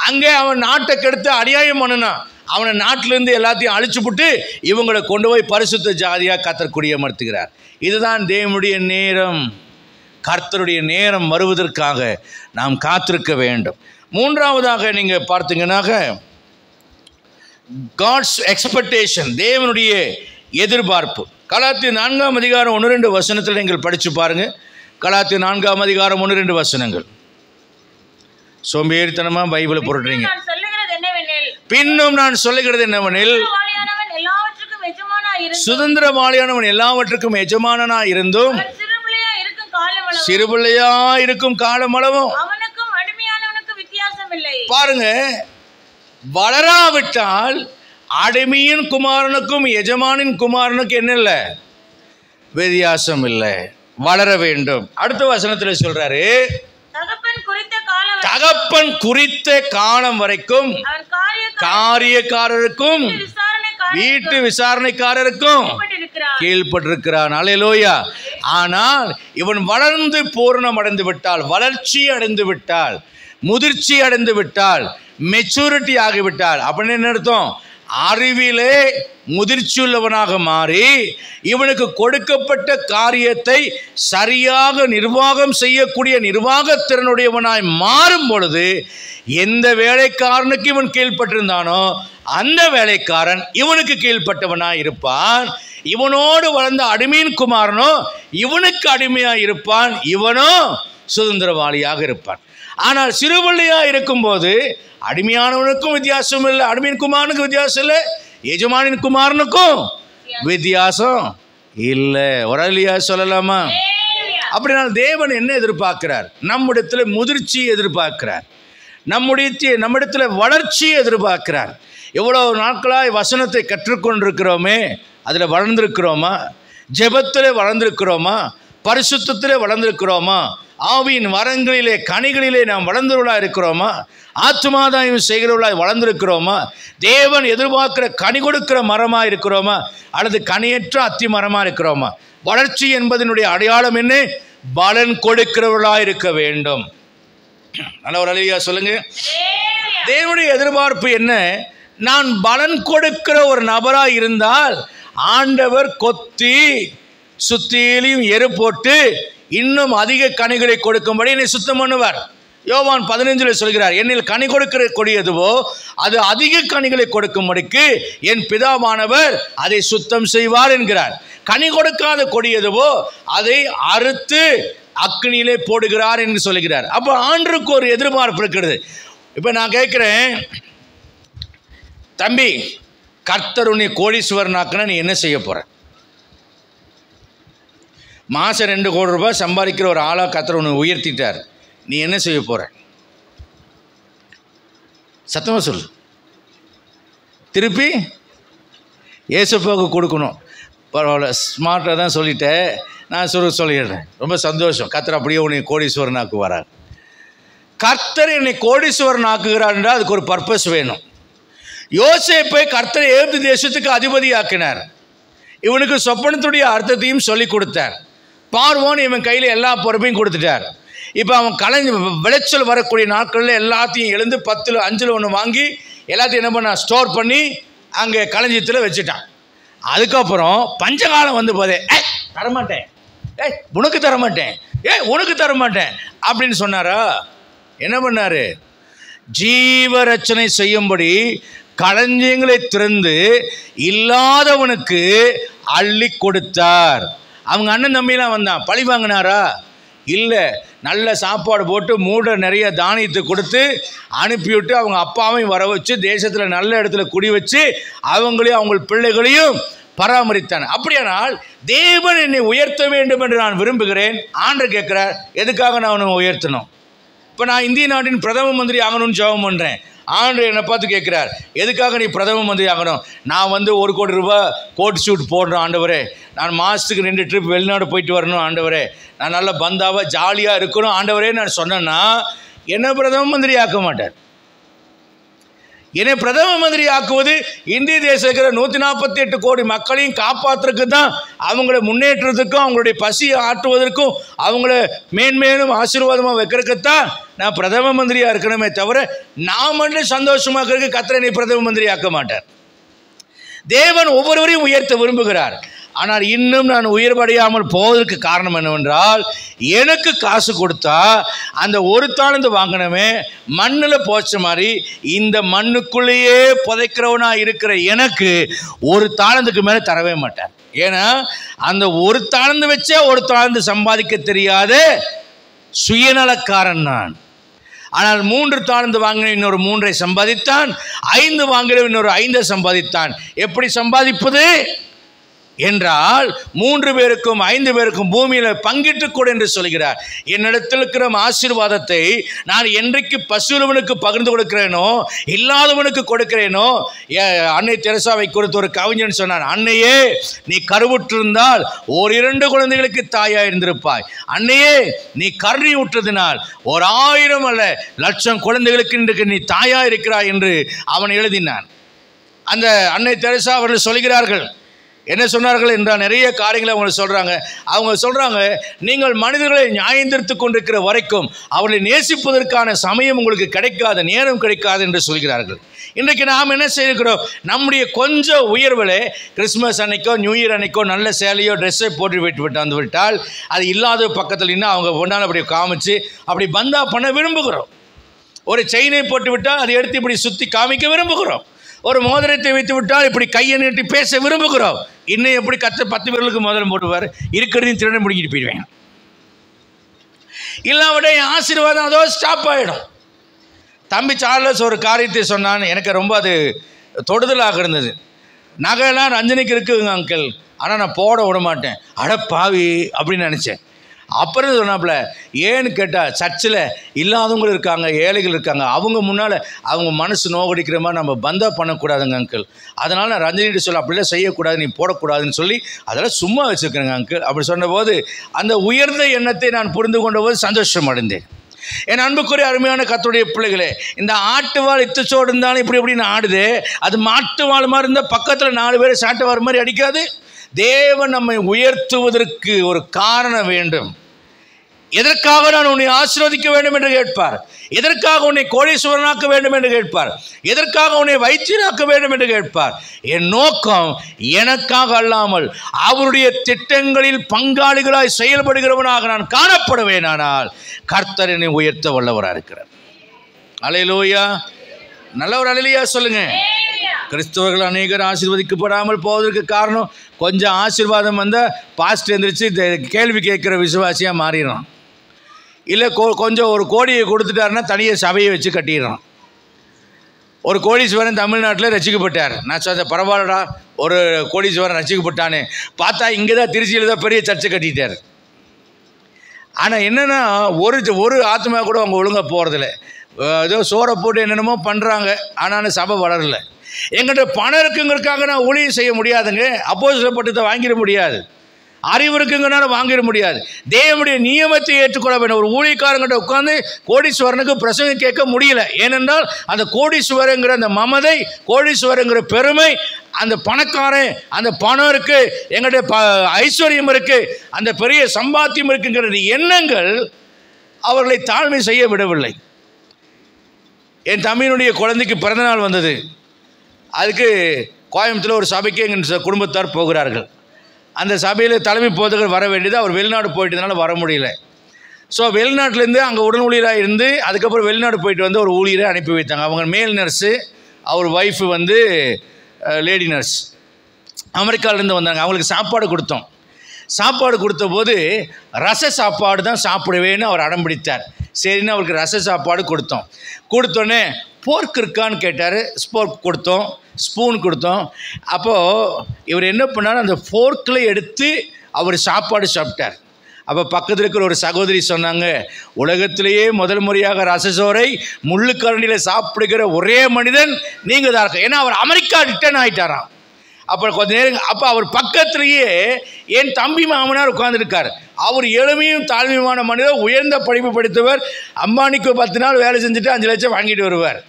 அங்கே அவன் நாட்டை கெடுத்து அநியாயம் பண்ணினான். அவனை நாட்டிலேருந்து எல்லாத்தையும் அழிச்சுப்புட்டு இவங்களை கொண்டு போய் பரிசுத்த ஜாதியாக கர்த்தர் குடியமர்த்துகிறார். இதுதான் தேவனுடைய நேரம். கர்த்தருடைய நேரம் வருவதற்காக நாம் காத்திருக்க வேண்டும். மூன்றாவதாக நீங்கள் பார்த்தீங்கன்னாக்க காட்ஸ் எக்ஸ்பெக்டேஷன், தேவனுடைய எதிர்பார்ப்பு. கலாத்தியர் 4ஆம் அதிகாரம் 1-2 வசனத்தில் நீங்கள் படித்து பாருங்கள். கலாத்தியர் 4ஆம் அதிகாரம் 1-2 வசனங்கள். சோம்பேறித்தனமாக பைபிளை புரட்டுறீங்க. பின்னும் நான் சொல்லுகிறது என்னவெனில், சுதந்திரவாளியானவன் எல்லாவற்றுக்கும் எஜமானனாய் இருந்தும் சிறுபிள்ளையா இருக்கும் காலமளவும் பாருங்க, வளராவிட்டால் அடிமையின் குமாரனுக்கும் எஜமானின் குமாரனுக்கும் என்ன இல்லை? வித்தியாசம் இல்லை. வளர வேண்டும். அடுத்த வசனத்தில் சொல்றாரு, தகப்பன் குறித்த காலம் வரைக்கும் காரியக்காரருக்கும் வீட்டு விசாரணைக்காரருக்கும் கீழ்பட்டிருக்கிறான். அல்லேலூயா. ஆனால் இவன் வளர்ந்து பூரணம் அடைந்து விட்டால், வளர்ச்சி அடைந்து விட்டால், முதிர்ச்சி அடைந்து விட்டால், மெச்சூரிட்டி ஆகிவிட்டால், அப்படின்னு என்ன அர்த்தம்? அறிவிலே முதிர்ச்சியுள்ளவனாக மாறி இவனுக்கு கொடுக்கப்பட்ட காரியத்தை சரியாக நிர்வாகம் செய்யக்கூடிய நிர்வாகத்திறனுடையவனாய் மாறும் பொழுது எந்த வேலைக்காரனுக்கு இவன் கீழ்ப்பட்டிருந்தானோ அந்த வேலைக்காரன் இவனுக்கு கீழ்ப்பட்டவனாய் இருப்பான். இவனோடு வளர்ந்த அடிமையின் குமாரனோ இவனுக்கு அடிமையாக இருப்பான், இவனோ சுதந்திரவாளியாக இருப்பான். ஆனால் சிறுபிள்ளையாக இருக்கும்போது அடிமையானவனுக்கும் வித்தியாசம் இல்லை, அடிமையின் குமாரனுக்கும் வித்தியாசம் இல்லை, எஜமானின் குமாரனுக்கும் வித்தியாசம் இல்லை. ஒரலியா சொல்லலாமா? அப்படினால் தேவன் என்ன எதிர்பார்க்கிறார்? நம்மிடத்தில் முதிர்ச்சியை எதிர்பார்க்கிறார், நம்மிடத்தில் வளர்ச்சியை எதிர்பார்க்கிறார். எவ்வளோ நாட்களாய் வசனத்தை கற்றுக்கொண்டிருக்கிறோமே, அதில் வளர்ந்திருக்கிறோமா? ஜெபத்தில் வளர்ந்திருக்கிறோமா? பரிசுத்தத்தில் வளர்ந்திருக்கிறோமா? ஆவியின் வரங்களிலே கனிகளிலே நாம் வளர்ந்தவர்களாக இருக்கிறோமா? ஆத்துமாதாயம் செய்கிறவர்களாய் வளர்ந்திருக்கிறோமா? தேவன் எதிர்பார்க்கிற கனி கொடுக்கிற மரமாக இருக்கிறோமா அல்லது கனியற்ற அத்தி மரமாக இருக்கிறோமா? வளர்ச்சி என்பதனுடைய அடையாளம் என்ன? பலன் கொடுக்கிறவர்களாக இருக்க வேண்டும். நல்ல ஒரு அல்லேலூயா சொல்லுங்க. தேவனுடைய எதிர்பார்ப்பு என்ன? நான் பலன் கொடுக்கிற ஒரு நபராக இருந்தால் ஆண்டவர் கொத்தி சுத்தியிலையும் எரு போட்டு இன்னும் அதிக கனிகளை கொடுக்கும்படி என்னை சுத்தம் பண்ணுவார். யோவான் 15 சொல்கிறார், என்னில் கனி கொடுக்கிற கொடியதுவோ அது அதிக கனிகளை கொடுக்கும்படிக்கு என் பிதாவானவர் அதை சுத்தம் செய்வார் என்கிறார். கனி கொடுக்காத கொடியதுவோ அதை அறுத்து அக்னியிலே போடுகிறார் என்று சொல்லுகிறார். அப்போ ஆண்டருக்கு ஒரு எதிர்பார்ப்பு இருக்கிறது. இப்போ நான் கேட்குறேன், தம்பி, கர்த்தர் உன்னை கோடீஸ்வரனாக்குனா நீ என்ன செய்ய போற? மாதம் 2 கோடி ரூபாய் சம்பாதிக்கிற ஒரு ஆளாக கர்த்தர் உன்னை உயர்த்திட்டார், நீ என்ன செய்ய போற? சத்தமாக சொல்லு. திருப்பி ஏசப்பாவுக்கு கொடுக்கணும். பரவாயில்ல, ஸ்மார்ட்டாக தான் சொல்லிட்டேன், நான் சொல்லிடுறேன். ரொம்ப சந்தோஷம். கர்த்தர் அப்படியே உன்னை கோடீஸ்வரன் ஆக்குவார். கர்த்தர் என்னை கோடீஸ்வரன் ஆக்குகிறார் என்றால் அதுக்கு ஒரு பர்பஸ் வேணும். யோசேப்பை கர்த்தர் எகிப்து தேசத்துக்கு அதிபதி ஆக்கினார். இவனுக்கு சொப்பனத்துடைய அர்த்தத்தையும் சொல்லி கொடுத்தார். பார்வோன் இவன் கையில் எல்லா பொறுப்பையும் கொடுத்துட்டார். இப்போ அவன் விளைச்சல் வரக்கூடிய நாட்களில் எல்லாத்தையும் எழுந்து 10ல் 5ல் 1 வாங்கி எல்லாத்தையும் என்ன பண்ண ஸ்டோர் பண்ணி அங்கே களஞ்சியத்தில் வச்சுட்டான். அதுக்கப்புறம் பஞ்சகாலம் வந்து போதே தரமாட்டேன், உனக்கு தரமாட்டேன், உனக்கு தரமாட்டேன் அப்படின்னு சொன்னாரா? என்ன பண்ணாரு? ஜீவரட்சணை செய்யும்படி களஞ்சியங்களை திறந்து இல்லாதவனுக்கு அள்ளி கொடுத்தார். அவங்க அண்ணன் தம்பிலாம் வந்தான், பழி வாங்கினாரா? இல்லை, நல்ல சாப்பாடு போட்டு மூட நிறைய தானியத்தை கொடுத்து அனுப்பிவிட்டு அவங்க அப்பாவையும் வர வச்சு தேசத்தில் நல்ல இடத்துல குடி வச்சு அவங்களையும் அவங்க பிள்ளைகளையும் பராமரித்தான். அப்படியானால் தேவன் என்னை உயர்த்த வேண்டும் என்று நான் விரும்புகிறேன். ஆண்டவர் கேட்குறார், எதுக்காக நான் அவனை உயர்த்தணும்? இப்போ நான் இந்திய நாட்டின் பிரதம மந்திரி ஆகணும்னு ஜெபம் பண்ணுறேன். ஆண்டவர் என்னை பார்த்து கேட்குறார், எதுக்காக நீ பிரதம மந்திரி ஆகணும்? நான் 1 கோடி ரூபாய் கோட் ஷூட் போடுறேன் ஆண்டவரே, நான் மாதத்துக்கு 2 ட்ரிப் வெளிநாடு போயிட்டு வரணும் ஆண்டவரே, நான் நல்ல பந்தாவாக ஜாலியாக இருக்கணும் ஆண்டவரே நான் சொன்னேன்னா என்னை பிரதம மந்திரி ஆக்க மாட்டார். என்னை பிரதம மந்திரி ஆக்குவது இந்திய தேசம் இருக்கிற 148 கோடி மக்களையும் காப்பாற்றுறதுக்கு தான், அவங்கள முன்னேற்றத்துக்கும் அவங்களுடைய பசியை ஆற்றுவதற்கும் அவங்கள மேன்மேலும் ஆசீர்வாதமாக வைக்கிறதுக்குத்தான் நான் பிரதம மந்திரியாக இருக்கணுமே தவிர நான் மட்டும் சந்தோஷமாக இருக்கிறதுக்கு கர்த்தர் என்னை பிரதம மந்திரி ஆக்க மாட்டார். தேவன் ஒவ்வொருவரையும் உயர்த்த விரும்புகிறார். ஆனால் இன்னும் நான் உயர்வடையாமல் போவதற்கு காரணம் என்னவென்றால், எனக்கு காசு கொடுத்தா அந்த 1 தாளந்து வாங்கினவே மண்ணில் போச்ச மாதிரி இந்த மண்ணுக்குள்ளேயே புதைக்கிறவனாக இருக்கிற எனக்கு 1 தாளந்துக்கு மேலே தரவே மாட்டார். ஏன்னா அந்த 1 தாளந்து வச்சே 1 தாளந்து சம்பாதிக்க தெரியாத சுயநலக்காரன் நான். ஆனால் 3 தாளந்து வாங்கின இன்னொரு 3ஐ சம்பாதித்தான், 5 வாங்கின இன்னொரு 5ஐ சம்பாதித்தான். எப்படி சம்பாதிப்பது என்றால் 3 பேருக்கும் 5 பேருக்கும் பூமியில் பங்கிட்டு கொடு என்று சொல்கிறார். என்னிடத்தில் இருக்கிற ஆசீர்வாதத்தை நான் என்றைக்கு பசுவனுக்கு பகிர்ந்து கொடுக்கிறேனோ, இல்லாதவனுக்கு கொடுக்கிறேனோ. அன்னை தெரசாவை குறித்து ஒரு கவிஞன் சொன்னான், அன்னையே நீ கருவுற்றிருந்தால் 1-2 குழந்தைகளுக்கு தாயாக இருந்திருப்பாய், அன்னையே நீ கருணை ஊற்றதினால் 1000 அல்ல 1,00,000 குழந்தைகளுக்கு இன்றைக்கு நீ தாயாக இருக்கிறாய் என்று அவன் எழுதினான். அந்த அன்னை தெரசா அவர்கள் சொல்கிறார்கள், என்ன சொன்னார்கள் என்றால் நிறைய காரியங்களை அவங்க சொல்கிறாங்க. அவங்க சொல்கிறாங்க, நீங்கள் மனிதர்களை நியாயந்திருத்து கொண்டிருக்கிற வரைக்கும் அவர்களை நேசிப்பதற்கான சமயம் உங்களுக்கு கிடைக்காது, நேரம் கிடைக்காது என்று சொல்கிறார்கள். இன்றைக்கு நாம் என்ன செய்கிறோம்? நம்முடைய கொஞ்சம் உயர்வில் கிறிஸ்மஸ் அன்னைக்கோ நியூ இயர் அன்னைக்கோ நல்ல சேலையோ ட்ரெஸ்ஸை போட்டு வந்து விட்டால் அது இல்லாத பக்கத்தில் இன்னும் அவங்க ஒன்றால் அப்படி காமிச்சு அப்படி பந்தா பண்ண விரும்புகிறோம். ஒரு செயினை போட்டு விட்டால் அதை எடுத்து இப்படி சுற்றி காமிக்க விரும்புகிறோம். ஒரு மோதிரத்தை வைத்து விட்டால் இப்படி கையை நீட்டி பேச விரும்புகிறோம். இன்னும் எப்படி 10 பேர்களுக்கு மோதிரம் போட்டுவார், இருக்கிறதையும் திருட முடிக்கிட்டு போயிடுவேன். இல்லாவிட என் ஆசீர்வாதம் அதோ ஸ்டாப் ஆகிடும். தம்பி சார்லஸ் ஒரு காரியத்தை சொன்னான், எனக்கு ரொம்ப அது தொடுதலாக இருந்தது. நகையெல்லாம் ரஞ்சனிக்கு இருக்குங்க அங்கிள், ஆனால் நான் போட விட மாட்டேன். அட பாவி அப்படின்னு நினச்சேன். அப்புறம் சொன்னாப்புல, ஏன்னு கேட்டால் சர்ச்சில் இல்லாதவங்களும் இருக்காங்க, ஏழைகள் இருக்காங்க, அவங்க முன்னால் அவங்க மனசு நோகடிக்கிற மாதிரி நம்ம பந்தா பண்ணக்கூடாதுங்க அங்கிள். அதனால் நான் ரஞ்சனிகிட்ட சொல்ல அப்படிலாம் செய்யக்கூடாது, நீ போடக்கூடாதுன்னு சொல்லி அதெல்லாம் சும்மா வச்சுருக்கிறேங்க அங்கிள் அப்படி சொன்னபோது அந்த உயர்ந்த எண்ணத்தை நான் புரிந்து கொண்ட போது சந்தோஷம் அடைந்தேன். என் அன்புக்குரிய அருமையான கர்த்தருடைய பிள்ளைகளே, இந்த ஆட்டுவாள் இத்தச்சோடு இருந்தாலும் இப்படி இப்படின்னு ஆடுது, அது மாட்டு வாழ் மாதிரி இருந்தால் பக்கத்தில் 4 பேர் சாட்டை வர மாதிரி அடிக்காது. தேவன் நம்மை உயர்த்துவதற்கு ஒரு காரணம் வேண்டும். எதற்காக நான் உன்னை ஆசீர்வதிக்க வேண்டும் என்று கேட்பார், எதற்காக உன்னை கோடீஸ்வரனாக்க வேண்டும் என்று கேட்பார், எதற்காக உன்னை வைத்தியனாக்க வேண்டும் என்று கேட்பார். என் நோக்கம் எனக்காக அல்லாமல் அவருடைய திட்டங்களில் பங்காளிகளாய் செயல்படுகிறவனாக நான் காணப்படுவேன். ஆனால் கர்த்தர் என்னை உயர்த்த வல்லவராக இருக்கிறார். அல்லேலூயா, நல்லவர் அல்லேலூயா சொல்லுங்க. கிறிஸ்தவர்கள் அநேகர் ஆசீர்வதிக்கப்படாமல் போவதற்கு காரணம் கொஞ்சம் ஆசீர்வாதம் வந்தால் பாஸ்ட் எந்திரிச்சு கேள்வி கேட்குற விசுவாசியாக மாறிடுறான். இல்லை கொஞ்சம் ஒரு கோடியை கொடுத்துட்டாருன்னா தனியாக சபையை வச்சு கட்டிடுறான். ஒரு கோடீஸ்வரன் தமிழ்நாட்டில் ரசிக்கப்பட்டார். நான் சொன்ன பரவாயில்லடா, ஒரு கோடீஸ்வரன் ரசிக்கப்பட்டானே, பார்த்தா இங்கே தான் திருச்சியில் தான் பெரிய சர்ச்சை கட்டிட்டார். ஆனால் என்னென்னா ஒரு ஆத்மா கூட அவங்க ஒழுங்காக போகிறதில்ல. ஏதோ சோறை போட்டு என்னென்னமோ பண்ணுறாங்க, ஆனால் சபை வளரலை. எங்கிட்ட பணம் இருக்குங்கிறதுக்காக நான் ஊழியம் செய்ய முடியாதுங்க. அப்போஸ்தலர் பட்டத்தை வாங்கிட முடியாது, அறிவு இருக்குங்கனால வாங்கிட முடியாது. தேவனுடைய நியமத்தை ஏற்றுக்கொள்ள வேண்டும். ஒரு ஊழியக்காரங்கிட்ட உட்காந்து கோடீஸ்வரனுக்கு பிரசங்கம் கேட்க முடியல. ஏனென்றால் அந்த கோடீஸ்வரங்கிற அந்த மமதை, கோடீஸ்வரங்கிற பெருமை, அந்த பணக்காரன், அந்த பணம் இருக்கு, எங்கிட்ட ஐஸ்வர்யம் இருக்கு, அந்த பெரிய சம்பாத்தியம் இருக்குங்கிற எண்ணங்கள் அவர்களை தாழ்மை செய்ய விடவில்லை. என் தம்பியினுடைய குழந்தைக்கு பிறந்தநாள் வந்தது. அதுக்கு கோயம்புத்தூரில் ஒரு சபைக்கு எங்கள் குடும்பத்தார் போகிறார்கள். அந்த சபையில் தலைமை போதகர் வர வேண்டியது, அவர் வெளிநாடு போயிட்டதுனால வர முடியல. ஸோ வெளிநாட்டிலேருந்து அங்கே உடன் ஊழியராக இருந்து அதுக்கப்புறம் வெளிநாடு போயிட்டு வந்து ஒரு ஊழியரை அனுப்பி வைத்தாங்க. அவங்க மேல் நர்ஸு, அவர் ஒய்ஃபு வந்து லேடி நர்ஸ், அமெரிக்காவிலேருந்து வந்தாங்க. அவங்களுக்கு சாப்பாடு கொடுத்தோம். சாப்பாடு கொடுத்த போது ரச சாப்பாடு தான் சாப்பிடுவேன்னு அவர் அடம்பிடித்தார். சரின்னு அவருக்கு ரச சாப்பாடு கொடுத்தோம். கொடுத்தோன்னே போர்க் இருக்கான்னு கேட்டார். போர்க் கொடுத்தோம், ஸ்பூன் கொடுத்தோம். அப்போது இவர் என்ன பண்ணார், அந்த ஃபோர்க்கில் எடுத்து அவர் சாப்பாடு சாப்பிட்டார். அப்போ பக்கத்தில் இருக்கிற ஒரு சகோதரி சொன்னாங்க, உலகத்திலேயே முதல் முறையாக ரசசோரை முள்ளுக்கரண்டியில் சாப்பிடுகிற ஒரே மனிதன் நீங்கள் தான் இருக்க. ஏன்னா அவர் அமெரிக்கா ரிட்டர்ன் ஆகிட்டாராம். அப்புறம் கொஞ்ச நேரம் அப்போ அவர் பக்கத்துலேயே என் தம்பி மாமனார் உட்கார்ந்துருக்கார். அவர் எளிமையும் தாழ்மையுமான மனிதர், உயர்ந்த படிப்பு படித்தவர், அம்பானிக்கு 10 நாள் வேலை செஞ்சுட்டு 5 லட்சம் வாங்கிட்டு வருவார்.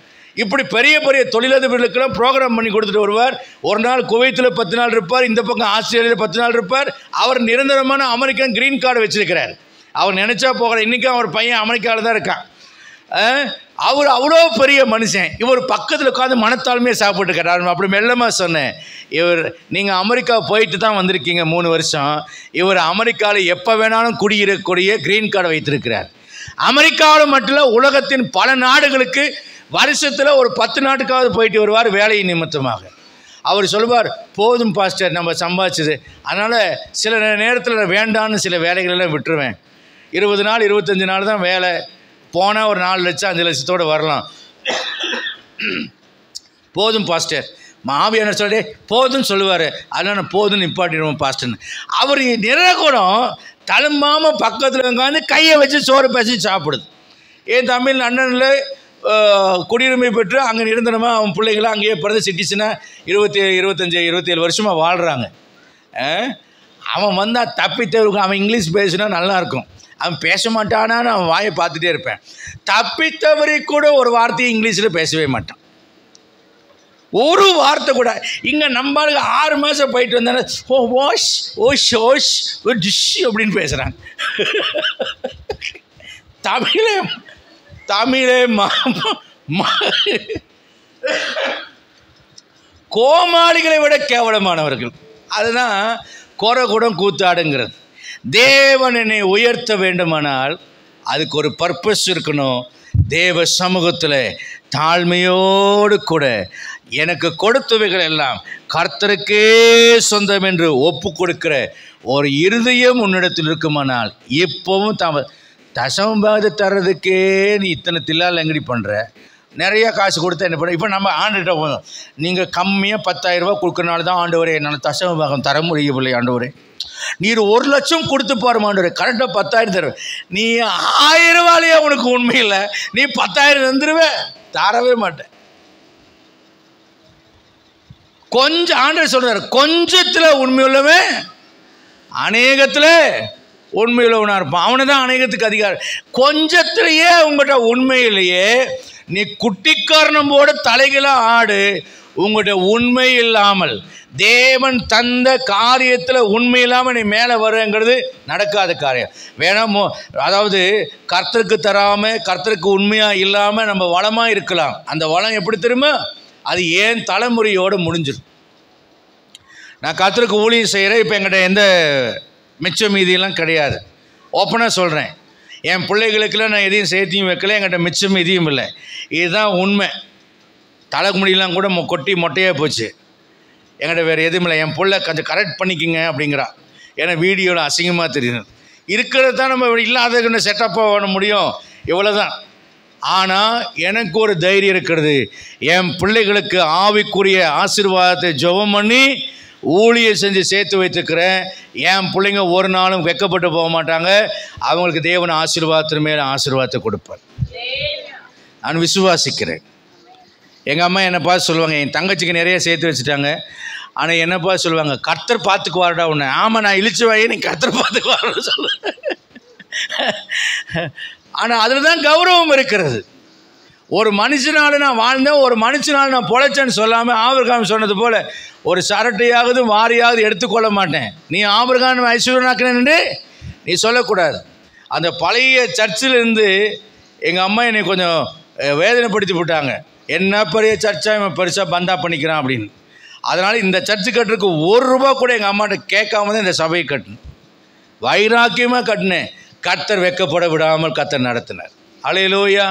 இப்படி பெரிய பெரிய தொழிலதிபர்களுக்கெல்லாம் ப்ரோக்ராம் பண்ணி கொடுத்துட்டு வருவார். ஒரு நாள் குவைத்தில் 10 நாள் இருப்பார், இந்த பக்கம் ஆஸ்திரேலியாவில் 10 நாள் இருப்பார். அவர் நிரந்தரமான அமெரிக்கன் கிரீன் கார்டு வச்சிருக்கிறார். அவர் நினச்சா போகிற. இன்றைக்கும் அவர் பையன் அமெரிக்காவில் தான் இருக்கான். அவர் அவ்வளோ பெரிய மனுஷன். இவர் பக்கத்தில் உட்காந்து மனத்தாழ்மையாக சாப்பிட்டுருக்கார். அப்படி மெல்லமாக சொன்னேன், இவர் நீங்கள் அமெரிக்கா போயிட்டு தான் வந்திருக்கீங்க 3 வருஷம். இவர் அமெரிக்காவில் எப்போ வேணாலும் குடியிருக்கக்கூடிய கிரீன் கார்டை வைத்திருக்கிறார். அமெரிக்காவில் மட்டும் இல்லை, உலகத்தின் பல நாடுகளுக்கு வருஷத்தில் ஒரு 10 நாட்டுக்காவது போயிட்டு வருவார் வேலை நிமித்தமாக. அவர் சொல்லுவார், போதும் பாஸ்டர் நம்ம சம்பாதிச்சது, அதனால் சில நேரத்தில் வேண்டான்னு சில வேலைகளெல்லாம் விட்டுருவேன். 20 நாள் 25 நாள் தான் வேலை, போனால் ஒரு 4 லட்சம் 5 லட்சத்தோடு வரலாம். போதும் பாஸ்டர், மாவியார் சொல்லிட்டே போதும்னு சொல்லுவார். அதனால் நான் போதும்னு நிப்பாட்டிடுவோம் பாஸ்டர்னு. அவர் நிறகுடம் தழும்பாமல் பக்கத்தில் உட்காந்து கையை வச்சு சோறு பேசி சாப்பிடுது. என் தமிழ் அண்ணனில் குடியுரிமை பெற்று அங்கே நிரந்தரமாக அவன் பிள்ளைங்களாம் அங்கேயே பிறந்த சிட்டிசனாக 25-27 வருஷமாக வாழ்கிறாங்க. அவன் வந்தால் தப்பித்தவருக்கு அவன் இங்கிலீஷ் பேசினா நல்லாயிருக்கும். அவன் பேச மாட்டானான்னு அவன் வாயை பார்த்துட்டே இருப்பேன். தப்பித்தவரை கூட ஒரு வார்த்தையை இங்கிலீஷில் பேசவே மாட்டான். ஒரு வார்த்தை கூட. இங்கே நம்மளுக்கு 6 மாதம் போயிட்டு வந்தானே ஓ வாஷ் ஓஷ் ஓஷ் ஒரு டிஷ் அப்படின்னு பேசுகிறாங்க. தமிழே கோமாளிகளை விட கேவலமானவர்கள். அதுதான் கொரகுடம் கூத்தாடுங்கிறது. தேவன் என்னை உயர்த்த வேண்டுமானால் அதுக்கு ஒரு பர்பஸ் இருக்கணும். தேவ சமூகத்தில் தாழ்மையோடு கூட எனக்கு கொடுத்தவைகள் எல்லாம் கர்த்தருக்கே சொந்தம் என்று ஒப்பு கொடுக்கிற ஒரு இருதயம் உன்னிடத்தில் இருக்குமானால் இப்போவும் தசமபாகத்தை தர்றதுக்கே நீ இத்தனை தில்லால் எங்கடி பண்ணுற, நிறையா காசு கொடுத்தா என்ன பண்ண. இப்போ நம்ம ஆண்டுகிட்ட போதும், நீங்கள் கம்மியாக 10,000 ரூபா கொடுக்கறனால தான் ஆண்டவரே என்னால் தசமபாகம் தர முடியவில்லை ஆண்டவரே. நீர் 1 லட்சம் கொடுத்து பாருமா ஆண்டவரே, கரெக்டாக 10,000 தருவேன். நீ 1000 ரூபாயிலேயே உனக்கு உண்மை இல்லை, நீ 10,000 தந்துடுவேன், தரவே மாட்டேன். கொஞ்சம் ஆண்டவர் சொல்றாரு, கொஞ்சத்தில் உண்மையுள்ளவன் அநேகத்தில் உண்மையுள்ளவனாக இருப்பான். அவனை தான் அநேகத்துக்கு அதிகாரம். கொஞ்சத்திலேயே உங்கள்கிட்ட உண்மையிலேயே நீ குட்டிக்காரணம் போட தலைகளாக ஆடு. உங்கள்கிட்ட உண்மை இல்லாமல் தேவன் தந்த காரியத்தில் உண்மை இல்லாமல் நீ மேலே வருங்கிறது நடக்காத காரியம். வேணாமோ, அதாவது கர்த்தருக்கு தராமல் கர்த்தருக்கு உண்மையாக இல்லாமல் நம்ம வளமாக இருக்கலாம். அந்த வளம் எப்படி தெரியுமா, அது ஏன் தலைமுறையோடு முடிஞ்சிடும். நான் கர்த்தருக்கு ஊழியம் செய்கிறேன். இப்போ என்கிட்ட எந்த மிச்ச மீதியெல்லாம் கிடையாது. ஓப்பனாக சொல்கிறேன், என் பிள்ளைகளுக்கெல்லாம் நான் எதையும் சேர்த்தியும் வைக்கல, என்கிட்ட மிச்சம் மீதியும் இல்லை. இதுதான் உண்மை. தலைமுடியெல்லாம் கூட கொட்டி மொட்டையாக போச்சு. என்கிட்ட வேறு எதுவும் இல்லை. என் பிள்ளை கொஞ்சம் கரெக்ட் பண்ணிக்கிங்க அப்படிங்கிறா. ஏன்னா வீடியோவில் அசிங்கமாக தெரியுது. இருக்கிறது தான் நம்ம இல்லாத செட்டப்பாக பண்ண முடியும், இவ்வளோதான். ஆனால் எனக்கு ஒரு தைரியம் இருக்கிறது. என் பிள்ளைகளுக்கு ஆவிக்குரிய ஆசீர்வாதத்தை ஜெபம் பண்ணி ஊழியம் செஞ்சு சேர்த்து வைத்துக்கிறேன். என் பிள்ளைங்க ஒரு நாளும் வெக்கப்பட்டு போக மாட்டாங்க. அவங்களுக்கு தேவன் ஆசீர்வாதத்தின் மேலே ஆசீர்வாதத்தை கொடுப்பார். நான் விசுவாசிக்கிறேன். எங்கள் அம்மா என்னை பார்த்து சொல்லுவாங்க, என் தங்கச்சிக்கு நிறைய சேர்த்து வச்சுட்டாங்க. ஆனால் என்ன பார்த்து சொல்லுவாங்க, கர்த்தர் பார்த்துக்குவாருடா உன்னை. ஆமாம், நான் இழிச்சு வாயே, நீ கர்த்தர் பார்த்துக்குவாருன்னு சொல்லுவேன். ஆனால் அதில் தான் கௌரவம் இருக்கிறது. ஒரு மனுஷனால் நான் வாழ்ந்தேன், ஒரு மனுஷனால் நான் பொழைச்சேன்னு சொல்லாமல் ஆபிரகாம் சொன்னது போல் ஒரு சரட்டையாவது வாரியாவது எடுத்துக்கொள்ள மாட்டேன். நீ ஆபிரகாம் ஐஸ்வர்யனாக்கினு நீ சொல்லக்கூடாது. அந்த பழைய சர்ச்சில் இருந்து எங்கள் அம்மா என்னை கொஞ்சம் வேதனைப்படுத்தி விட்டாங்க. என்ன பெரிய சர்ச்சாக இவன் பெருசாக பந்தா பண்ணிக்கிறான் அப்படின்னு. அதனால் இந்த சர்ச்சு கட்டுறதுக்கு 1 ரூபா கூட எங்கள் அம்மாட்ட கேட்காம தான் இந்த சபையை கட்டினேன். வைராக்கியமாக கட்டினேன். கர்த்தர் வெக்கப்பட விடாமல் கர்த்தர் நடத்தினார். அல்லேலூயா.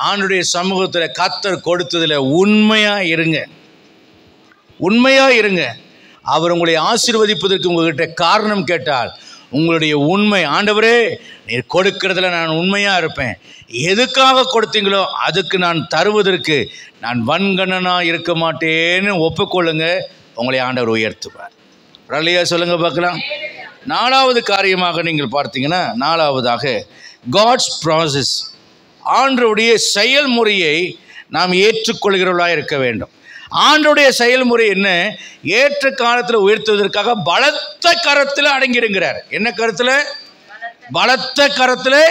ஆண்டுடைய சமூகத்தில் கர்த்தர் கொடுத்ததில் உண்மையாக இருங்க, உண்மையாக இருங்க. அவர் உங்களை ஆசீர்வதிப்பதற்கு உங்கள்கிட்ட காரணம் கேட்டால் உங்களுடைய உண்மை, ஆண்டவரே நீர் கொடுக்கிறதுல நான் உண்மையாக இருப்பேன், எதுக்காக கொடுத்தீங்களோ அதுக்கு நான் தருவதற்கு நான் வன்கணனாக இருக்க மாட்டேன்னு ஒப்புக்கொள்ளுங்க. உங்களை ஆண்டவர் உயர்த்துவார். ரலியா சொல்லுங்க பார்க்கலாம். 4வது காரியமாக நீங்கள் பார்த்தீங்கன்னா, 4வதாக காட்ஸ் ப்ராசஸ், ஆண்டவருடைய செயல்முறையை நாம் ஏற்றுக்கொள்கிறவர்களாக இருக்க வேண்டும். ஆண்டவருடைய செயல்முறை என்ன? ஏற்ற காலத்தில் உயர்த்துவதற்காக பலத்த கரத்தில் அடங்கிருங்கிறார். என்ன கருத்தில்? பலத்த கரத்தில்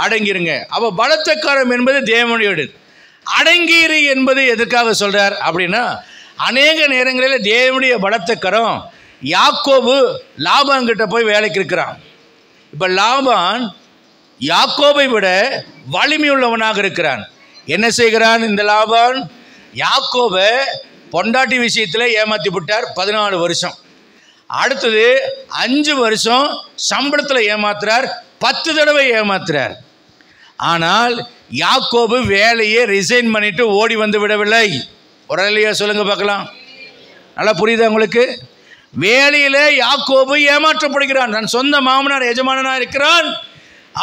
அடங்கிருங்க. அப்போ பலத்த கரம் என்பது தேவனுடையது. அடங்கிரு என்பது எதற்காக சொல்கிறார் அப்படின்னா, அநேக நேரங்களில் தேவனுடைய பலத்த கரம் யாக்கோபு லாபான்கிட்ட போய் வேலைக்கு இருக்கிறான். இப்போ லாபான் யாக்கோபை விட வலிமையுள்ளவனாக இருக்கிறான். என்ன செய்கிறான் இந்த லாபான்? யாக்கோபை பொண்டாட்டி விஷயத்தில் ஏமாற்றி விட்டார் 14 வருஷம். அடுத்தது 5 வருஷம் சம்பளத்தில் ஏமாத்துறார், 10 தடவை ஏமாத்துறார். ஆனால் யாக்கோபு வேலையை ரிசைன் பண்ணிட்டு ஓடி வந்து விடவில்லை. ஒரு இல்லையா சொல்லுங்க பார்க்கலாம். நல்லா புரியுதா உங்களுக்கு? வேலையில் யாக்கோபு ஏமாற்றப்படுகிறான். தன் சொந்த மாமனார் எஜமானனாக இருக்கிறான்.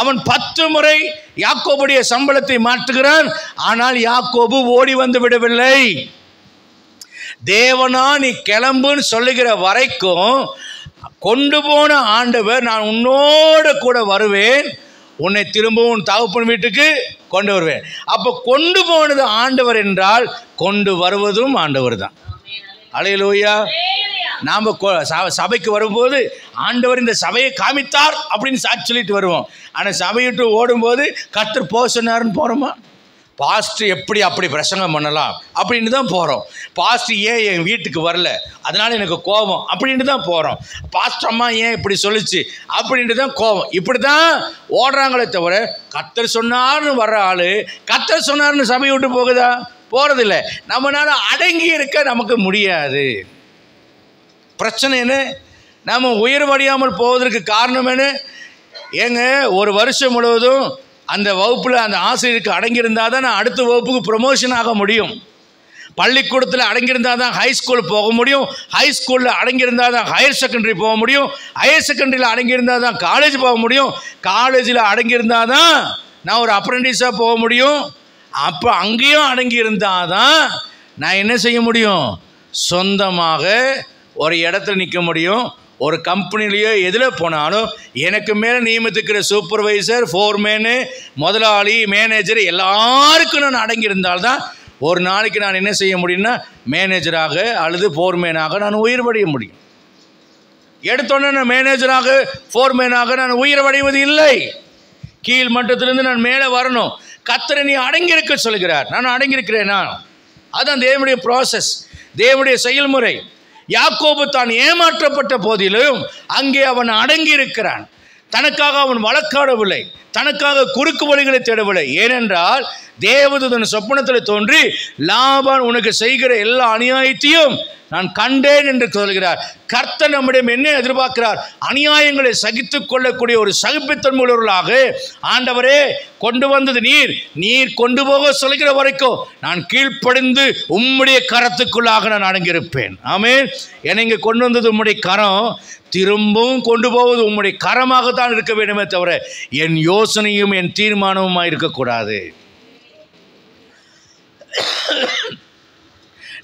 அவன் 10 முறை யாக்கோபுடைய சம்பளத்தை மாற்றுகிறான். ஆனால் யாக்கோபு ஓடி வந்து விடவில்லை. தேவனா நீ கிளம்புன்னு சொல்லுகிற வரைக்கும் கொண்டு போன ஆண்டவர், நான் உன்னோடு கூட வருவேன், உன்னை திரும்பவும் தகப்பன் வீட்டுக்கு கொண்டு வருவேன். அப்போ கொண்டு போனது ஆண்டவர் என்றால் கொண்டு வருவதும் ஆண்டவர் தான். அல்லேலூயா. நாம் சபைக்கு வரும்போது ஆண்டவர் இந்த சபையை காமித்தார் அப்படின்னு சாட்சி சொல்லிட்டு வருவோம். ஆனால் சபையிட்டு ஓடும்போது கர்த்தர் போக சொன்னார்னு போகிறோமா? பாஸ்ட் எப்படி அப்படி பிரசங்கம் பண்ணலாம் அப்படின்னு தான் போகிறோம். பாஸ்ட் ஏன் என் வீட்டுக்கு வரல, அதனால் எனக்கு கோபம் அப்படின்ட்டு தான் போகிறோம். பாஸ்ட் அம்மா ஏன் இப்படி சொல்லிச்சு அப்படின்ட்டு தான் கோபம். இப்படி தான் ஓடுறாங்களே தவிர கர்த்தர் சொன்னார்னு வர்ற ஆள் கர்த்தர் சொன்னார்னு சபையை விட்டு போகுதா? போகிறதில்ல. நம்மளால அடங்கி இருக்க நமக்கு முடியாது. பிரச்சனை என்ன? நாம் உயர்வடையாமல் போவதற்கு காரணம் என்ன? ஏங்க, ஒரு வருஷம் முழுவதும் அந்த வகுப்பில் அந்த ஆசிரியருக்கு அடங்கியிருந்தால் தான் நான் அடுத்த வகுப்புக்கு ப்ரொமோஷன் ஆக முடியும். பள்ளிக்கூடத்தில் அடங்கியிருந்தால் தான் ஹை ஸ்கூல் போக முடியும். ஹை ஸ்கூலில் அடங்கியிருந்தால் தான் ஹையர் செகண்டரி போக முடியும். ஹையர் செகண்டரியில் அடங்கியிருந்தால் தான் காலேஜ் போக முடியும். காலேஜில் அடங்கியிருந்தால் தான் நான் ஒரு அப்ரெண்டிஸாக போக முடியும். அப்போ அங்கேயும் அடங்கியிருந்தால் தான் நான் என்ன செய்ய முடியும்? சொந்தமாக ஒரு இடத்துல நிற்க முடியும். ஒரு கம்பெனிலேயோ எதில் போனாலும் எனக்கு மேலே நியமித்துக்கிற சூப்பர்வைசர், ஃபோர்மேனு, முதலாளி, மேனேஜர் எல்லாருக்கும் நான் அடங்கியிருந்தால்தான் ஒரு நாளைக்கு நான் என்ன செய்ய முடியும்னா மேனேஜராக அல்லது ஃபோர்மேனாக நான் உயர்வடைய முடியும். எடுத்தோன்னே நான் மேனேஜராக ஃபோர்மேனாக நான் உயர்வடைவது இல்லை. கீழ் மட்டத்திலிருந்து நான் மேலே வரணும். கர்த்தர் நீ அடங்கியிருக்க சொல்கிறார். நான் அடங்கியிருக்கிறேனா? அதுதான் தேவனுடைய ப்ராசஸ், தேவனுடைய செயல்முறை. யாக்கோபு தான் ஏமாற்றப்பட்ட போதிலும் அங்கே அவன் அடங்கி இருக்கிறான். தனக்காக அவன் வழக்காடவில்லை, தனக்காக குறுக்கு வழிகளை தேடவில்லை. ஏனென்றால் தேவதூதன் சொப்பனத்தில் தோன்றி லாபான் உனக்கு செய்கிற எல்லா அநியாயத்தையும் நான் கண்டேன் என்று சொல்கிறார். கர்த்தர் நம்மிடம் என்ன எதிர்பார்க்கிறார்? அநியாயங்களை சகித்துக் கொள்ளக்கூடிய ஒரு சகிப்புத்தன்மையுள்ளவர்களாக, ஆண்டவரே கொண்டு வந்தது நீர் கொண்டு போக சொல்கிற வரைக்கும் நான் கீழ்ப்படிந்து உம்முடைய கரத்துக்குள்ளாக நான் அடங்கியிருப்பேன். ஆமென். என்னை இங்கே கொண்டு வந்தது உம்முடைய கரம், திரும்பவும் கொண்டு போவது உம்முடைய கரமாகத்தான் இருக்க வேண்டுமே தவிர என் யோசனையும் என் தீர்மானமுமாக இருக்கக்கூடாது.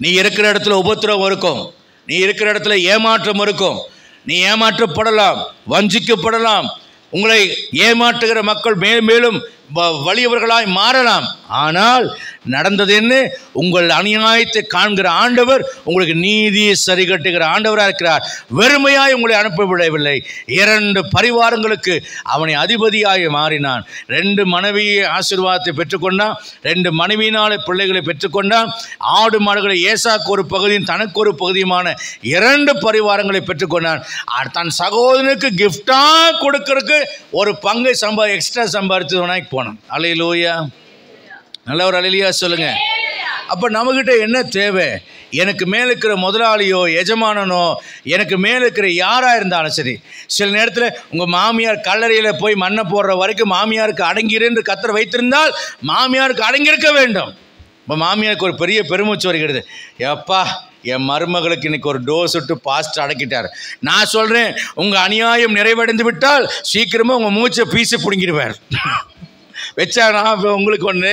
நீ இருக்கிற இடத்துல உபத்திரவம் இருக்கும், நீ இருக்கிற இடத்துல ஏமாற்றம் இருக்கும், நீ ஏமாற்றப்படலாம், வஞ்சிக்கப்படலாம், உங்களை ஏமாற்றுகிற மக்கள் மேலும் மேலும் வலியவர்களாய் மாறலாம். ஆனால் நடந்தது என்ன? உங்கள் அநியாயத்தை காண்கிற ஆண்டவர் உங்களுக்கு நீதியை சரி கட்டுகிற ஆண்டவராக இருக்கிறார். வெறுமையாய் உங்களை அனுப்பவிடவில்லை. 2 பரிவாரங்களுக்கு அவனை அதிபதியாய் மாறினான். 2 மனைவியை ஆசீர்வாதத்தை பெற்றுக்கொண்டான். 2 மனைவியினாலே பிள்ளைகளை பெற்றுக்கொண்டான். ஆடு மாடுகளை ஏசாக்கு ஒரு பகுதியும் தனக்கு ஒரு பகுதியுமான 2 பரிவாரங்களை பெற்றுக்கொண்டான். தன் சகோதரனுக்கு கிஃப்டாக கொடுக்கறதுக்கு ஒரு பங்கை எக்ஸ்ட்ரா சம்பாதித்து போனான். அல்லேலூயா. நல்ல ஒரு அல்லேலூயா சொல்லுங்க. அப்போ நம்மகிட்ட என்ன தேவை? எனக்கு மேலே இருக்கிற முதலாளியோ எஜமானனோ எனக்கு மேலே இருக்கிற யாராக இருந்தாலும் சரி, சில நேரத்தில் உங்கள் மாமியார் கல்லறையில் போய் மண்ணை போடுற வரைக்கும் மாமியாருக்கு அடங்கிருந்து கர்த்தர் வைத்திருந்தால் மாமியாருக்கு அடங்கியிருக்க வேண்டும். இப்போ மாமியாருக்கு ஒரு பெரிய பெருமூச்சு வருகிறது. எப்பா, என் மருமகளுக்கு இன்னைக்கு ஒரு டோஸ் விட்டு பாஸ்ட் அடக்கிட்டார். நான் சொல்கிறேன், உங்கள் அநியாயம் நிறைவடைந்து விட்டால் சீக்கிரமாக உங்கள் மூச்சை பீசு பிடுங்கிடுவார். வச்சானா இப்போ உங்களுக்கு ஒன்று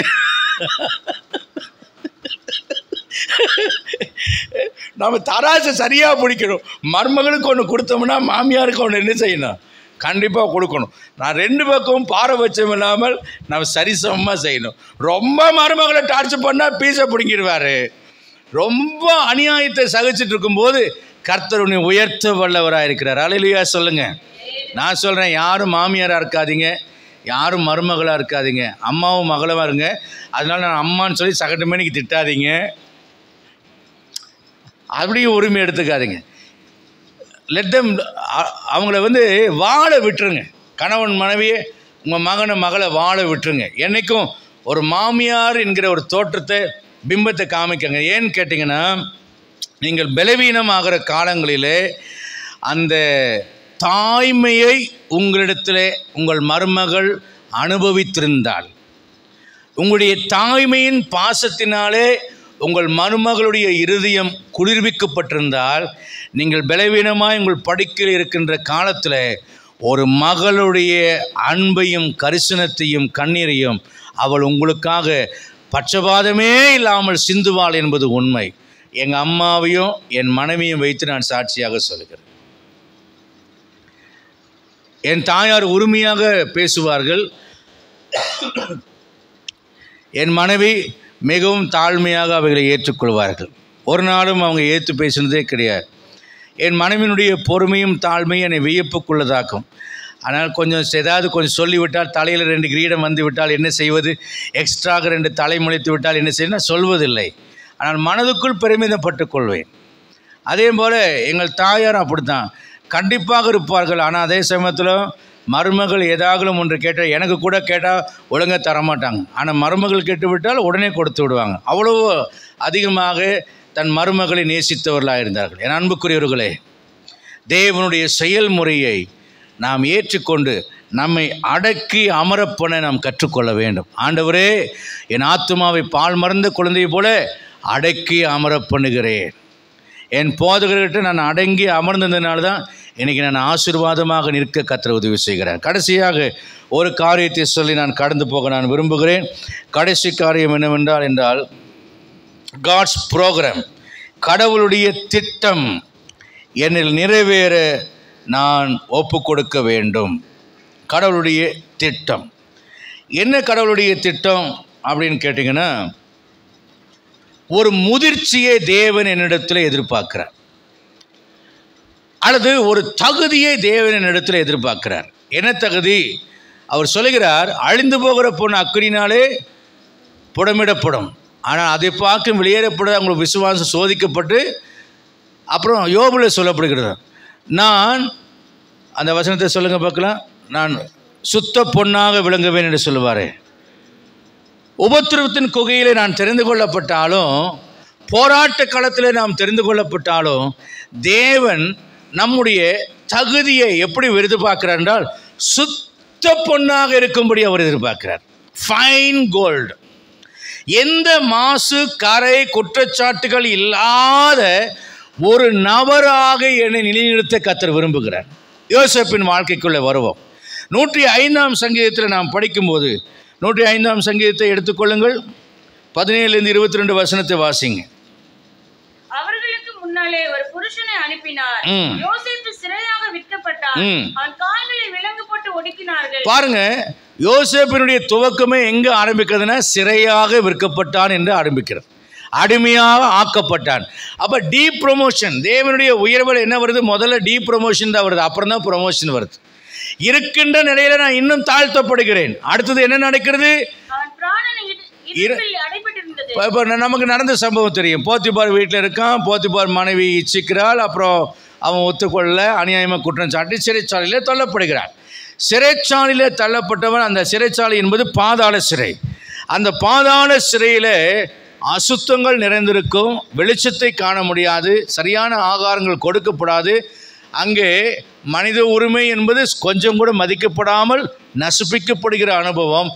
நம்ம தராசை சரியாக பிடிக்கணும். மருமகளுக்கு ஒன்று கொடுத்தோம்னா மாமியாருக்கு ஒன்று என்ன செய்யணும்? கண்டிப்பாக கொடுக்கணும். நான் 2 பக்கமும் பாரபட்சம் இல்லாமல் நம்ம சரிசமமாக செய்யணும். ரொம்ப மருமகளை டார்ச்சர் பண்ணால் பீசை பிடிங்கிடுவார். ரொம்ப அநியாயத்தை சகிச்சுட்டு இருக்கும்போது கர்த்தர் உன்னை உயர்த்த வல்லவராக இருக்கிறார். அல்லேலூயா சொல்லுங்க. நான் சொல்கிறேன், யாரும் மாமியாராக இருக்காதீங்க, யாரும் மருமகளாக இருக்காதீங்க, அம்மாவும் மகளவாக இருங்க. அதனால் நான் அம்மான்னு சொல்லி சகட்டு மணிக்கு திட்டாதீங்க, அப்படியும் உரிமை எடுத்துக்காதீங்க. லெட்டம் அவங்கள வாழ விட்டுருங்க. கணவன் மனைவியே உங்கள் மகனை மகளை வாழ விட்டுருங்க. என்றைக்கும் ஒரு மாமியார் என்கிற ஒரு தோற்றத்தை பிம்பத்தை காமிக்கங்க. ஏன்னு கேட்டிங்கன்னா, நீங்கள் பலவீனமாகிற காலங்களிலே அந்த தாய்மையை உங்களிடத்தில் உங்கள் மருமகள் அனுபவித்திருந்தால், உங்களுடைய தாய்மையின் பாசத்தினாலே உங்கள் மருமகளுடைய இருதயம் குளிர்விக்கப்பட்டிருந்தால், நீங்கள் பலவீனமாய் உங்கள் படுக்கையில் இருக்கின்ற காலத்தில் ஒரு மகளுடைய அன்பையும் கரிசனத்தையும் கண்ணீரையும் அவள் உங்களுக்காக பட்சபாதமே இல்லாமல் சிந்துவாள் என்பது உண்மை. எங்கள் அம்மாவையும் என் மனைவியும் வைத்து நான் சாட்சியாக சொல்கிறேன். என் தாயார் உரிமையாக பேசுவார்கள், என் மனைவி மிகவும் தாழ்மையாக அவைகளை ஏற்றுக்கொள்வார்கள். ஒரு நாளும் அவங்க ஏற்று பேசினதே கிடையாது. என் மனைவியினுடைய பொறுமையும் தாழ்மையும் என்னை வியப்புக்குள்ளதாக்கும். ஆனால் கொஞ்சம் ஏதாவது கொஞ்சம் சொல்லிவிட்டால் தலையில் 2 கிரீடம் வந்து விட்டால் என்ன செய்வது, எக்ஸ்ட்ராக 2 தலை முளைத்து விட்டால் என்ன செய்ய நான் சொல்வதில்லை. ஆனால் மனதுக்குள் பெருமிதப்பட்டு கொள்வேன். அதே போல் எங்கள் தாயார் அப்படித்தான் கண்டிப்பாக இருப்பார்கள். ஆனால் அதே சமயத்தில் மருமகள் ஏதாகலும் ஒன்று கேட்டால், எனக்கு கூட கேட்டால் ஒழுங்காக தரமாட்டாங்க. ஆனால் மருமகள் கேட்டுவிட்டால் உடனே கொடுத்து விடுவாங்க. அவ்வளோ அதிகமாக தன் மருமகளை நேசித்தவர்களாக இருந்தார்கள். என் அன்புக்குரியவர்களே, தேவனுடைய செயல்முறையை நாம் ஏற்றுக்கொண்டு நம்மை அடக்கி அமரப்பன நாம் கற்றுக்கொள்ள வேண்டும். ஆண்டவரே, என் ஆத்துமாவை பால் மறந்த குழந்தையை போல அடக்கி அமர பண்ணுகிறேன். என் போதகர்கிட்ட நான் அடங்கி அமர்ந்ததுனால தான் இன்றைக்கி நான் ஆசீர்வாதமாக நிற்க கர்த்தர் உதவி செய்கிறேன். கடைசியாக ஒரு காரியத்தை சொல்லி நான் கடந்து போக நான் விரும்புகிறேன். கடைசி காரியம் என்னவென்றால் காட்ஸ் ப்ரோக்ராம், கடவுளுடைய திட்டம் என்னில் நிறைவேற நான் ஒப்பு கொடுக்க வேண்டும். கடவுளுடைய திட்டம் என்ன? கடவுளுடைய திட்டம் அப்படின்னு கேட்டிங்கன்னா, ஒரு முதிர்ச்சியை தேவன் என்னிடத்தில் எதிர்பார்க்கிறார், அல்லது ஒரு தகுதியை தேவன் என்னிடத்தில் எதிர்பார்க்கிறார். என்ன தகுதி? அவர் சொல்லுகிறார், அழிந்து போகிற பொண்ணு அக்கினினாலே புடமிடப்படும், ஆனால் அதை பார்க்கும் வெளியேறப்பட அவங்களுக்கு விசுவாசம் சோதிக்கப்பட்டு, அப்புறம் யோபுல சொல்லப்படுகிறது, நான் அந்த வசனத்தை சொல்லுங்க பார்க்கலாம், நான் சுத்த பொன்னாக விளங்குவேன் என்று சொல்லுவார். உபத்திரவத்தின் குகையிலே நான் தெரிந்து கொள்ளப்பட்டாலும், போராட்ட களத்தில் நாம் தெரிந்து கொள்ளப்பட்டாலும், தேவன் நம்முடைய தகுதியை எப்படி எதிர்பார்க்கிறார் என்றால், சுத்த பொன்னாக இருக்கும்படி அவர் எதிர்பார்க்கிறார். ஃபைன் கோல்டு, எந்த மாசு கரை குற்றச்சாட்டுகள் இல்லாத ஒரு நபராக என்னை நிலைநிறுத்த கர்த்தர் விரும்புகிறார். யோசேப்பின் வாழ்க்கைக்குள்ளே வருவோம். 105ஆம் சங்கீதத்தில் நாம் படிக்கும்போது, 105ஆம் சங்கீதத்தை எடுத்துக்கொள்ளுங்கள், 17 22 வசனத்தை வாசிங்க. அவர்களுக்கு முன்னாலே ஒரு புருஷனை அனுப்பினார், யோசேப்பு சிறையாக விற்கப்பட்டார், அவன் கால்களை விலங்கு போட்டு ஒடுக்கினார்கள். பாருங்க, யோசேப்பினுடைய துவக்கமே எங்க ஆரம்பிக்கிறதுனா, சிறையாக விற்கப்பட்டான் என்று ஆரம்பிக்கிறது, அடிமையாக ஆக்கப்பட்டான். அப்போ டீ ப்ரொமோஷன், தேவனுடைய உயர்வில் என்ன வருது? முதல்ல டீ ப்ரொமோஷன் தான் வருது, அப்புறம் தான் ப்ரொமோஷன் வருது. இருக்கின்ற நிலையில நான் இன்னும் தாழ்த்தப்படுகிறேன். அடுத்தது என்ன நடக்கிறது? இப்போ நமக்கு நடந்த சம்பவம் தெரியும். போத்திபார் வீட்டில் இருக்கான், போத்திபார் மனைவி இச்சிக்கிறாள், அப்புறம் அவன் ஒத்துக்கொள்ள அநியாயமாக குற்றம் சாட்டி சிறைச்சாலையில் தள்ளப்படுகிறான். சிறைச்சாலையில் தள்ளப்பட்டவன், அந்த சிறைச்சாலை என்பது பாதாள சிறை. அந்த பாதாள சிறையில் அசுத்தங்கள் நிறைந்திருக்கும், வெளிச்சத்தை காண முடியாது, சரியான ஆகாரங்கள் கொடுக்கப்படாது, அங்கே மனித உரிமை என்பது கொஞ்சம் கூட மதிக்கப்படாமல் நசுப்பிக்கப்படுகிற அனுபவம்.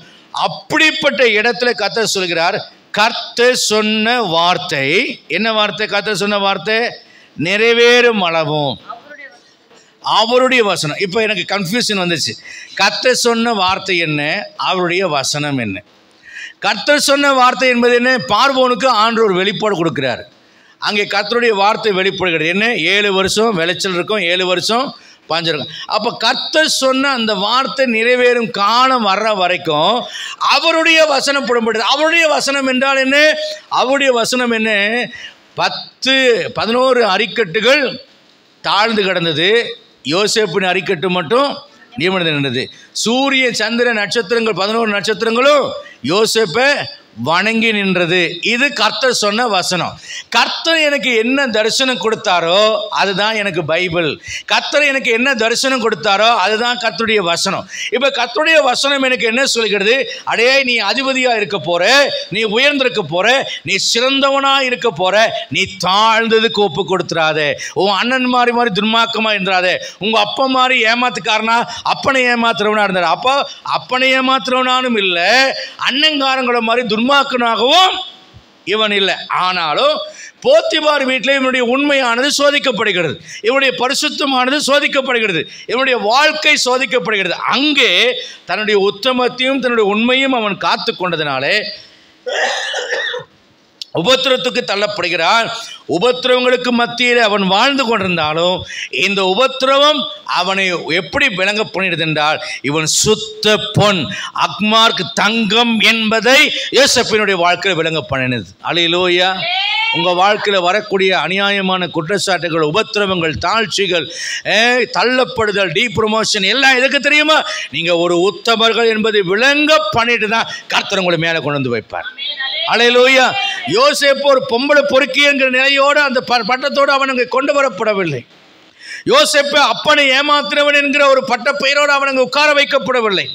அப்படிப்பட்ட இடத்துல கர்த்தர் சொல்கிறார், கர்த்தர் சொன்ன வார்த்தை என்ன வார்த்தை? கர்த்தர் சொன்ன வார்த்தை நிறைவேறும் அளவும் அவருடைய வசனம். இப்போ எனக்கு கன்ஃபியூஷன் வந்துச்சு. கர்த்தர் சொன்ன வார்த்தை என்ன, அவருடைய வசனம் என்ன? கர்த்தர் சொன்ன வார்த்தை என்பது என்ன? பார்வோனுக்கு ஆண்டவர் ஒரு வெளிப்பாடு கொடுக்கிறார். அங்கே கர்த்தருடைய வார்த்தை வெளிப்படுகிறது. என்ன? 7 வருஷம் விளைச்சல் இருக்கும், 7 வருஷம் பாஞ்சிருக்கும். அப்போ கர்த்தர் சொன்ன அந்த வார்த்தை நிறைவேறும் காலம் வர்ற வரைக்கும் அவருடைய வசனம் புறப்படுது. அவருடைய வசனம் என்றால் என்ன? அவருடைய வசனம் என்ன? 11 அரிக்கட்டுகள் தாழ்ந்து கிடந்தது, யோசேப்பின் அரிக்கட்டு மட்டும் நிமிர்ந்து நின்றது. சூரிய சந்திர நட்சத்திரங்கள் 11 நட்சத்திரங்களும் யோசேப்பை வணங்கி நின்றது. இது கர்த்தர் சொன்ன வசனம். கர்த்தர் எனக்கு என்ன தரிசனம் கொடுத்தாரோ அதுதான் எனக்கு பைபிள். கர்த்தர் எனக்கு என்ன தரிசனம் கொடுத்தாரோ அதுதான் கர்த்தருடைய வசனம். இப்போ கர்த்தருடைய வசனம் எனக்கு என்ன சொல்கிறது? அடே, நீ அதிபதியாக இருக்க போற, நீ உயர்ந்திருக்க போற, நீ சிறந்தவனாக இருக்க போற, நீ தாழ்ந்ததுக்கு ஒப்பு கொடுத்துறாதே, உன் அண்ணன் மாதிரி துன்மாக்கமாக இருந்துடாதே, உங்கள் அப்பா மாதிரி ஏமாத்துக்காரனா அப்பனை ஏமாத்துறவனா இருந்தார். அப்போ அப்பனை ஏமாத்துறவனானும் இல்லை, அண்ணங்காரங்கள மாதிரி துன்மாக்கனாகவும் இவன் இல்லை. ஆனாலும் போத்திபார் வீட்டில் இவனுடைய உண்மையானது சோதிக்கப்படுகிறது, இவனுடைய பரிசுத்தமானது சோதிக்கப்படுகிறது, இவனுடைய வாழ்க்கை சோதிக்கப்படுகிறது. அங்கே தன்னுடைய உத்தமத்தையும் தன்னுடைய உண்மையும் அவன் காத்து கொண்டதினாலே உபத்திரத்துக்கு தள்ளப்படுகிறான். உபத்திரவங்களுக்கு மத்தியில் அவன் வாழ்ந்து கொண்டிருந்தாலும் இந்த உபத்திரவம் அவனை எப்படி விளங்க பண்ணிடுது என்றால், இவன் சுத்த பொன், அக்மார்க் தங்கம் என்பதை யோசேப்பினுடைய வாழ்க்கையில் விளங்க பண்ணினது. அல்லேலூயா. உங்கள் வாழ்க்கையில் வரக்கூடிய அநியாயமான குற்றச்சாட்டுகள், உபத்திரவங்கள், தாழ்ச்சிகள், தள்ளப்படுதல், டீப்ரமோஷன் எல்லாம் எதுக்கு தெரியுமா? நீங்கள் ஒரு உத்தமர்கள் என்பதை விளங்க பண்ணிட்டு தான் கர்த்தர் உங்களை மேலே கொண்டு வந்து வைப்பார். அல்லேலூயா. யோசேப்பு ஒரு பொம்பளை பொறுக்கி என்கிற நிலையோடு அந்த பட்டத்தோடு அவன் அங்கே கொண்டு வரப்படவில்லை. யோசேப்பு அப்பனை ஏமாத்தினவன் என்கிற ஒரு பட்ட பெயரோடு அவன் அங்கே உட்கார வைக்கப்படவில்லை.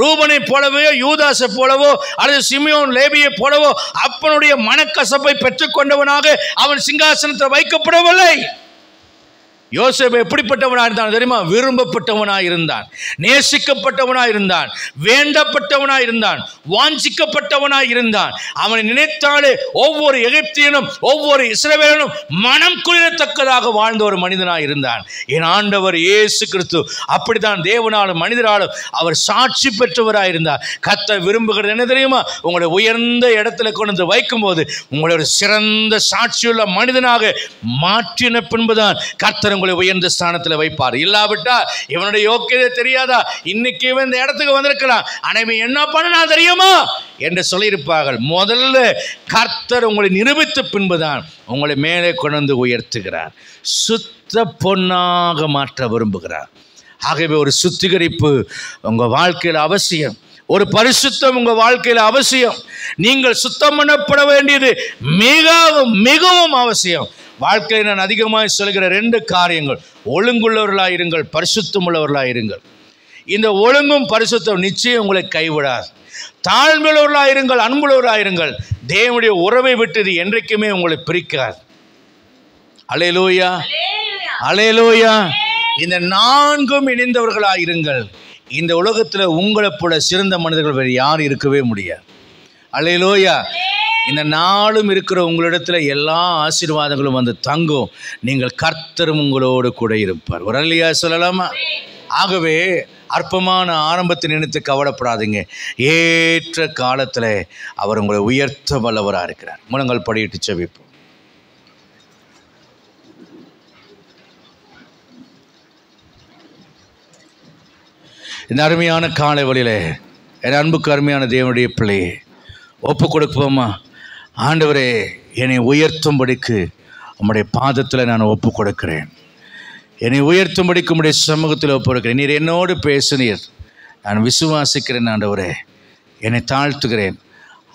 ரூபனை போலவோ, யூதாசை போலவோ, அல்லது சிமியோன் லேவியை போலவோ அப்பனுடைய மனக்கசப்பை பெற்றுக்கொண்டவனாக அவன் சிங்காசனத்தில் வைக்கப்படவில்லை. யோசேப்பு எப்படிப்பட்டவனாக இருந்தான் தெரியுமா? விரும்பப்பட்டவனாக இருந்தான், நேசிக்கப்பட்டவனாக இருந்தான், வேண்டப்பட்டவனாக இருந்தான், வாஞ்சிக்கப்பட்டவனாக இருந்தான். அவனை நினைத்தாலே ஒவ்வொரு எகிப்தியனும் ஒவ்வொரு இஸ்ரவேலனும் மனம் குளிரத்தக்கதாக வாழ்ந்த ஒரு மனிதனாக இருந்தான். என் ஆண்டவர் இயேசு கிறிஸ்து அப்படித்தான் தேவனாலும் மனிதராலும் அவர் சாட்சி பெற்றவராக இருந்தார். கர்த்தர் விரும்புகிறது என்ன தெரியுமா? உங்களை உயர்ந்த இடத்துல கொண்டு வந்து வைக்கும்போது உங்களை ஒரு சிறந்த சாட்சியுள்ள மனிதனாக மாற்றின பின்புதான் கர்த்தர் உங்களை உயர்ந்த ஸ்தானத்தில் வைப்பார். இல்லாவிட்டா இவனுடைய யோக்கியதை தெரியாதா, இன்னைக்கு இவன் இந்த இடத்துக்கு வந்திருக்கலாம், ஆனால் என்ன பண்ணா தெரியுமா என்று சொல்லியிருப்பார்கள். முதல்ல கர்த்தர் உங்களை நிரூபித்த பின்புதான் உங்களை மேலே கொண்டு வந்து உயர்த்துகிறார், சுத்த பொன்னாக மாற்ற விரும்புகிறார். ஆகவே ஒரு சுத்திகரிப்பு உங்கள் வாழ்க்கையில் அவசியம், ஒரு பரிசுத்தம் உங்கள் வாழ்க்கையில் அவசியம். நீங்கள் சுத்தம் பண்ணப்பட வேண்டியது மிகவும் மிகவும் அவசியம். வாழ்க்கையில் நான் அதிகமாக சொல்கிற 2 காரியங்கள்: ஒழுங்குள்ளவர்களாக இருங்கள், பரிசுத்தம் உள்ளவர்களாக இருங்கள். இந்த ஒழுங்கும் பரிசுத்தம் நிச்சயம் உங்களை கைவிடாது. தாழ்மையுள்ளவர்களாக இருங்கள், அன்புள்ளவர்களாக இருங்கள். தேவனுடைய உறவை விட்டு என்றைக்குமே உங்களை பிரிக்காது. அல்லேலூயா, அல்லேலூயா. இந்த 4ம் இணைந்தவர்களாக இருங்கள். இந்த உலகத்தில் உங்களை போல சிறந்த மனிதர்கள் வேறு யாரும் இருக்கவே முடியாது. அல்லேலூயா. இந்த 4ம் இருக்கிற உங்களிடத்தில் எல்லா ஆசீர்வாதங்களும் வந்து தங்கும். நீங்கள் கர்த்தரும் உங்களோடு கூட இருப்பார். ஒரு அல்லையா சொல்லலாமா? ஆகவே அற்பமான ஆரம்பத்தை நினைத்து கவலைப்படாதீங்க. ஏற்ற காலத்தில் அவர் உங்களை உயர்த்த வல்லவராக இருக்கிறார். முழங்கால் படியிட்டு செபிப்போம். இந்த அருமையான காலை வழியில் என் அன்புக்கு அருமையான தேவனுடைய பிள்ளையே ஒப்பு கொடுப்போமா? ஆண்டவரே, என்னை உயர்த்தும்படிக்கு உம்முடைய பாதத்தில் நான் ஒப்பு கொடுக்கிறேன். என்னை உயர்த்தும்படிக்கு உம்முடைய சமூகத்தில் ஒப்பு கொடுக்கிறேன். நீர் என்னோடு பேசுனீர், நான் விசுவாசிக்கிறேன். ஆண்டவரே, என்னை தாழ்த்துகிறேன்.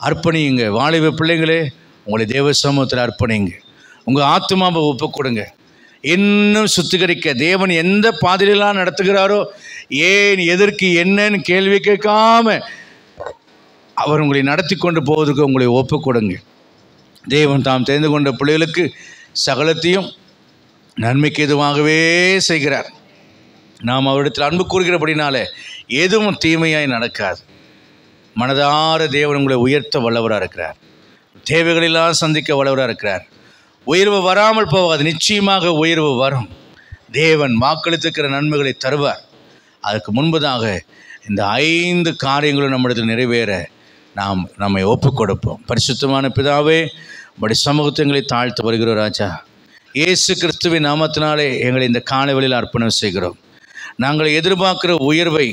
அர்ப்பணியுங்க. வாலிப பிள்ளைங்களே, உங்களை தேவ சமூகத்தில் அர்ப்பணிங்க. உங்கள் ஆத்மாவை ஒப்பு கொடுங்க. இன்னும் சுத்திகரிக்க தேவன் எந்த பாதையிலாம் நடத்துகிறாரோ, ஏன், எதற்கு, என்னன்னு கேள்வி கேட்காம அவர் உங்களை நடத்தி கொண்டு போவதற்கு உங்களை ஒப்பு கொடுங்க. தேவன் தாம் தெரிந்து கொண்ட பிள்ளைகளுக்கு சகலத்தையும் நன்மைக்கு எதுவாகவே செய்கிறார். நாம் அவரிடத்தில் அன்பு கூறுகிறபடினாலே எதுவும் தீமையாய் நடக்காது. மனதார தேவன் உங்களை உயர்த்த வல்லவராக இருக்கிறார். தேவைகளெல்லாம் சந்திக்க வல்லவராக இருக்கிறார். உயர்வு வராமல் போகாது, நிச்சயமாக உயர்வு வரும். தேவன் வாக்களித்திருக்கிற நன்மைகளை தருவார். அதுக்கு முன்பதாக இந்த 5 காரியங்களும் நம்மிடத்தில் நிறைவேற நாம் நம்மை ஒப்பு கொடுப்போம். பரிசுத்தமான பிதாவே, உம்முடைய சமூகத்தை தாழ்த்து வருகிறோம். ராஜா, இயேசு கிறிஸ்துவின் நாமத்தினாலே எங்களை இந்த காலை வழியில் அர்ப்பணம் செய்கிறோம். நாங்கள் எதிர்பார்க்கிற உயர்வை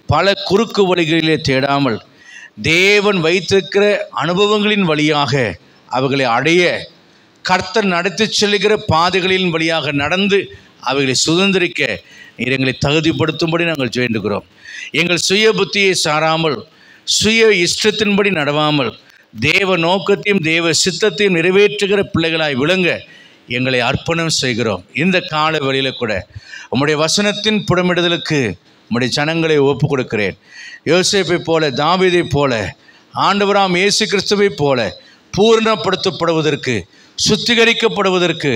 பல குறுக்கு வழிகளிலே தேடாமல் தேவன் வைத்திருக்கிற அனுபவங்களின் வழியாக அவைகளை அடைய கர்த்தர் நடத்தி செல்கிற பாதைகளின் வழியாக நடந்து அவைகளை சுதந்திரிக்க நீர் எங்களை தகுதிப்படுத்தும்படி நாங்கள் வேண்டுகிறோம். எங்கள் சுய புத்தியை சாராமல் சுய இஷ்டத்தின்படி நடவாமல் தேவ நோக்கத்தையும் தேவ சித்தத்தையும் நிறைவேற்றுகிற பிள்ளைகளாய் விளங்க எங்களை அர்ப்பணம் செய்கிறோம். இந்த கால வழியில் கூட உம்முடைய வசனத்தின் புடமிடுதலுக்கு உம்முடைய ஜனங்களை ஒப்பு கொடுக்கிறேன். யோசேப்பை போல, தாவீதை போல, ஆண்டவராம் இயேசு கிறிஸ்துவை போல பூரணப்படுத்தப்படுவதற்கு, சுத்திகரிக்கப்படுவதற்கு,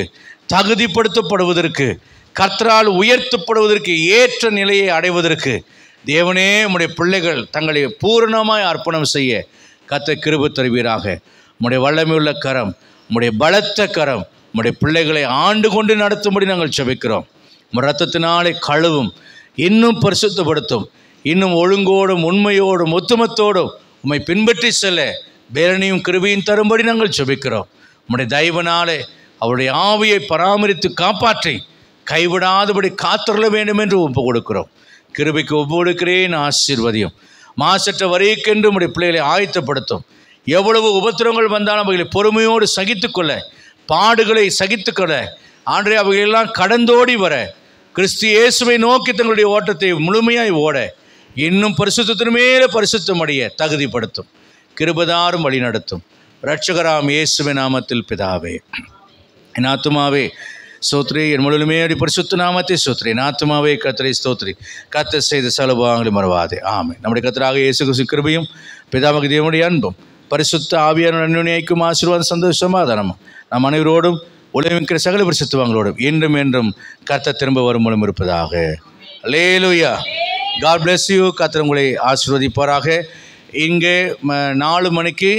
தகுதிப்படுத்தப்படுவதற்கு, கர்த்தரால் உயர்த்தப்படுவதற்கு, ஏற்ற நிலையை அடைவதற்கு தேவனே உம்முடைய பிள்ளைகள் தங்களை பூரணமாய் அர்ப்பணம் செய்ய கர்த்தர் கிருபை தருவீராக. உம்முடைய வல்லமையுள்ள கரம், உம்முடைய பலத்த கரம் உம்முடைய பிள்ளைகளை ஆண்டு கொண்டு நடத்தும்படி நாங்கள் ஜெபிக்கிறோம். உம்முடைய இரத்தத்தினாலே கழுவும், இன்னும் பரிசுத்தப்படுத்தும், இன்னும் ஒழுங்கோடும் உண்மையோடும் ஒத்துமத்தோடும் உம்மை பின்பற்றி செல்ல பேரனையும் கிருபையும் தரும்படி நாங்கள் ஜெபிக்கிறோம். உம்முடைய தயவினாலே அவருடைய ஆவியை பராமரித்து காப்பாற்றி கைவிடாதபடி காத்துள்ள வேண்டும் என்று ஒப்பு கொடுக்கிறோம். கிருபைக்கு ஒப்பு கொடுக்கிறேன். ஆசீர்வதியும். மாசற்ற வரைக்கென்று உம்முடைய பிள்ளைகளை ஆயத்தப்படுத்தும். எவ்வளவு உபத்திரங்கள் வந்தாலும் அவைகளை பொறுமையோடு சகித்துக்கொள்ள, பாடுகளை சகித்துக்கொள்ள, ஆண்டவரே அவைகளெல்லாம் கடந்தோடி வர, கிறிஸ்து இயேசுவை நோக்கி தங்களுடைய ஓட்டத்தை முழுமையாய் ஓட, இன்னும் பரிசுத்தத்தின் மேலே பரிசுத்தம் அடைய தகுதிப்படுத்தும், கிருபைதாரும் வழி நடத்தும். இரட்சகராம் இயேசுவின் நாமத்தில் பிதாவே. என் ஆத்துமாவே ஸ்தோத்திரி, என் முழுமே அடி பரிசுத்த நாமத்தை ஸ்தோத்திரி. என் ஆத்துமாவே கர்த்தரை ஸ்தோத்திரி, கர்த்தர் செய்த சலுபாங்களை மறவாதே. ஆமென். நம்முடைய கர்த்தராக இயேசு கிறிஸ்து கிருபையும் பிதாவாகிய தேவனுடைய அன்பும் பரிசுத்த ஆவியான நன்மைக்கும் ஆசீர்வாதம் சந்தோஷம் சமாதானமும் நம் அனைவரோடும் உலகிற சகல பரிசுத்தவான்களோடும் என்றும் என்றும் கர்த்தர் திரும்ப வரும் மூலம் இருப்பதாக. அல்லேலூயா. God bless you. கர்த்தர் உங்களை ஆசீர்வதிப்பாராக. இங்கே 4 மணிக்கு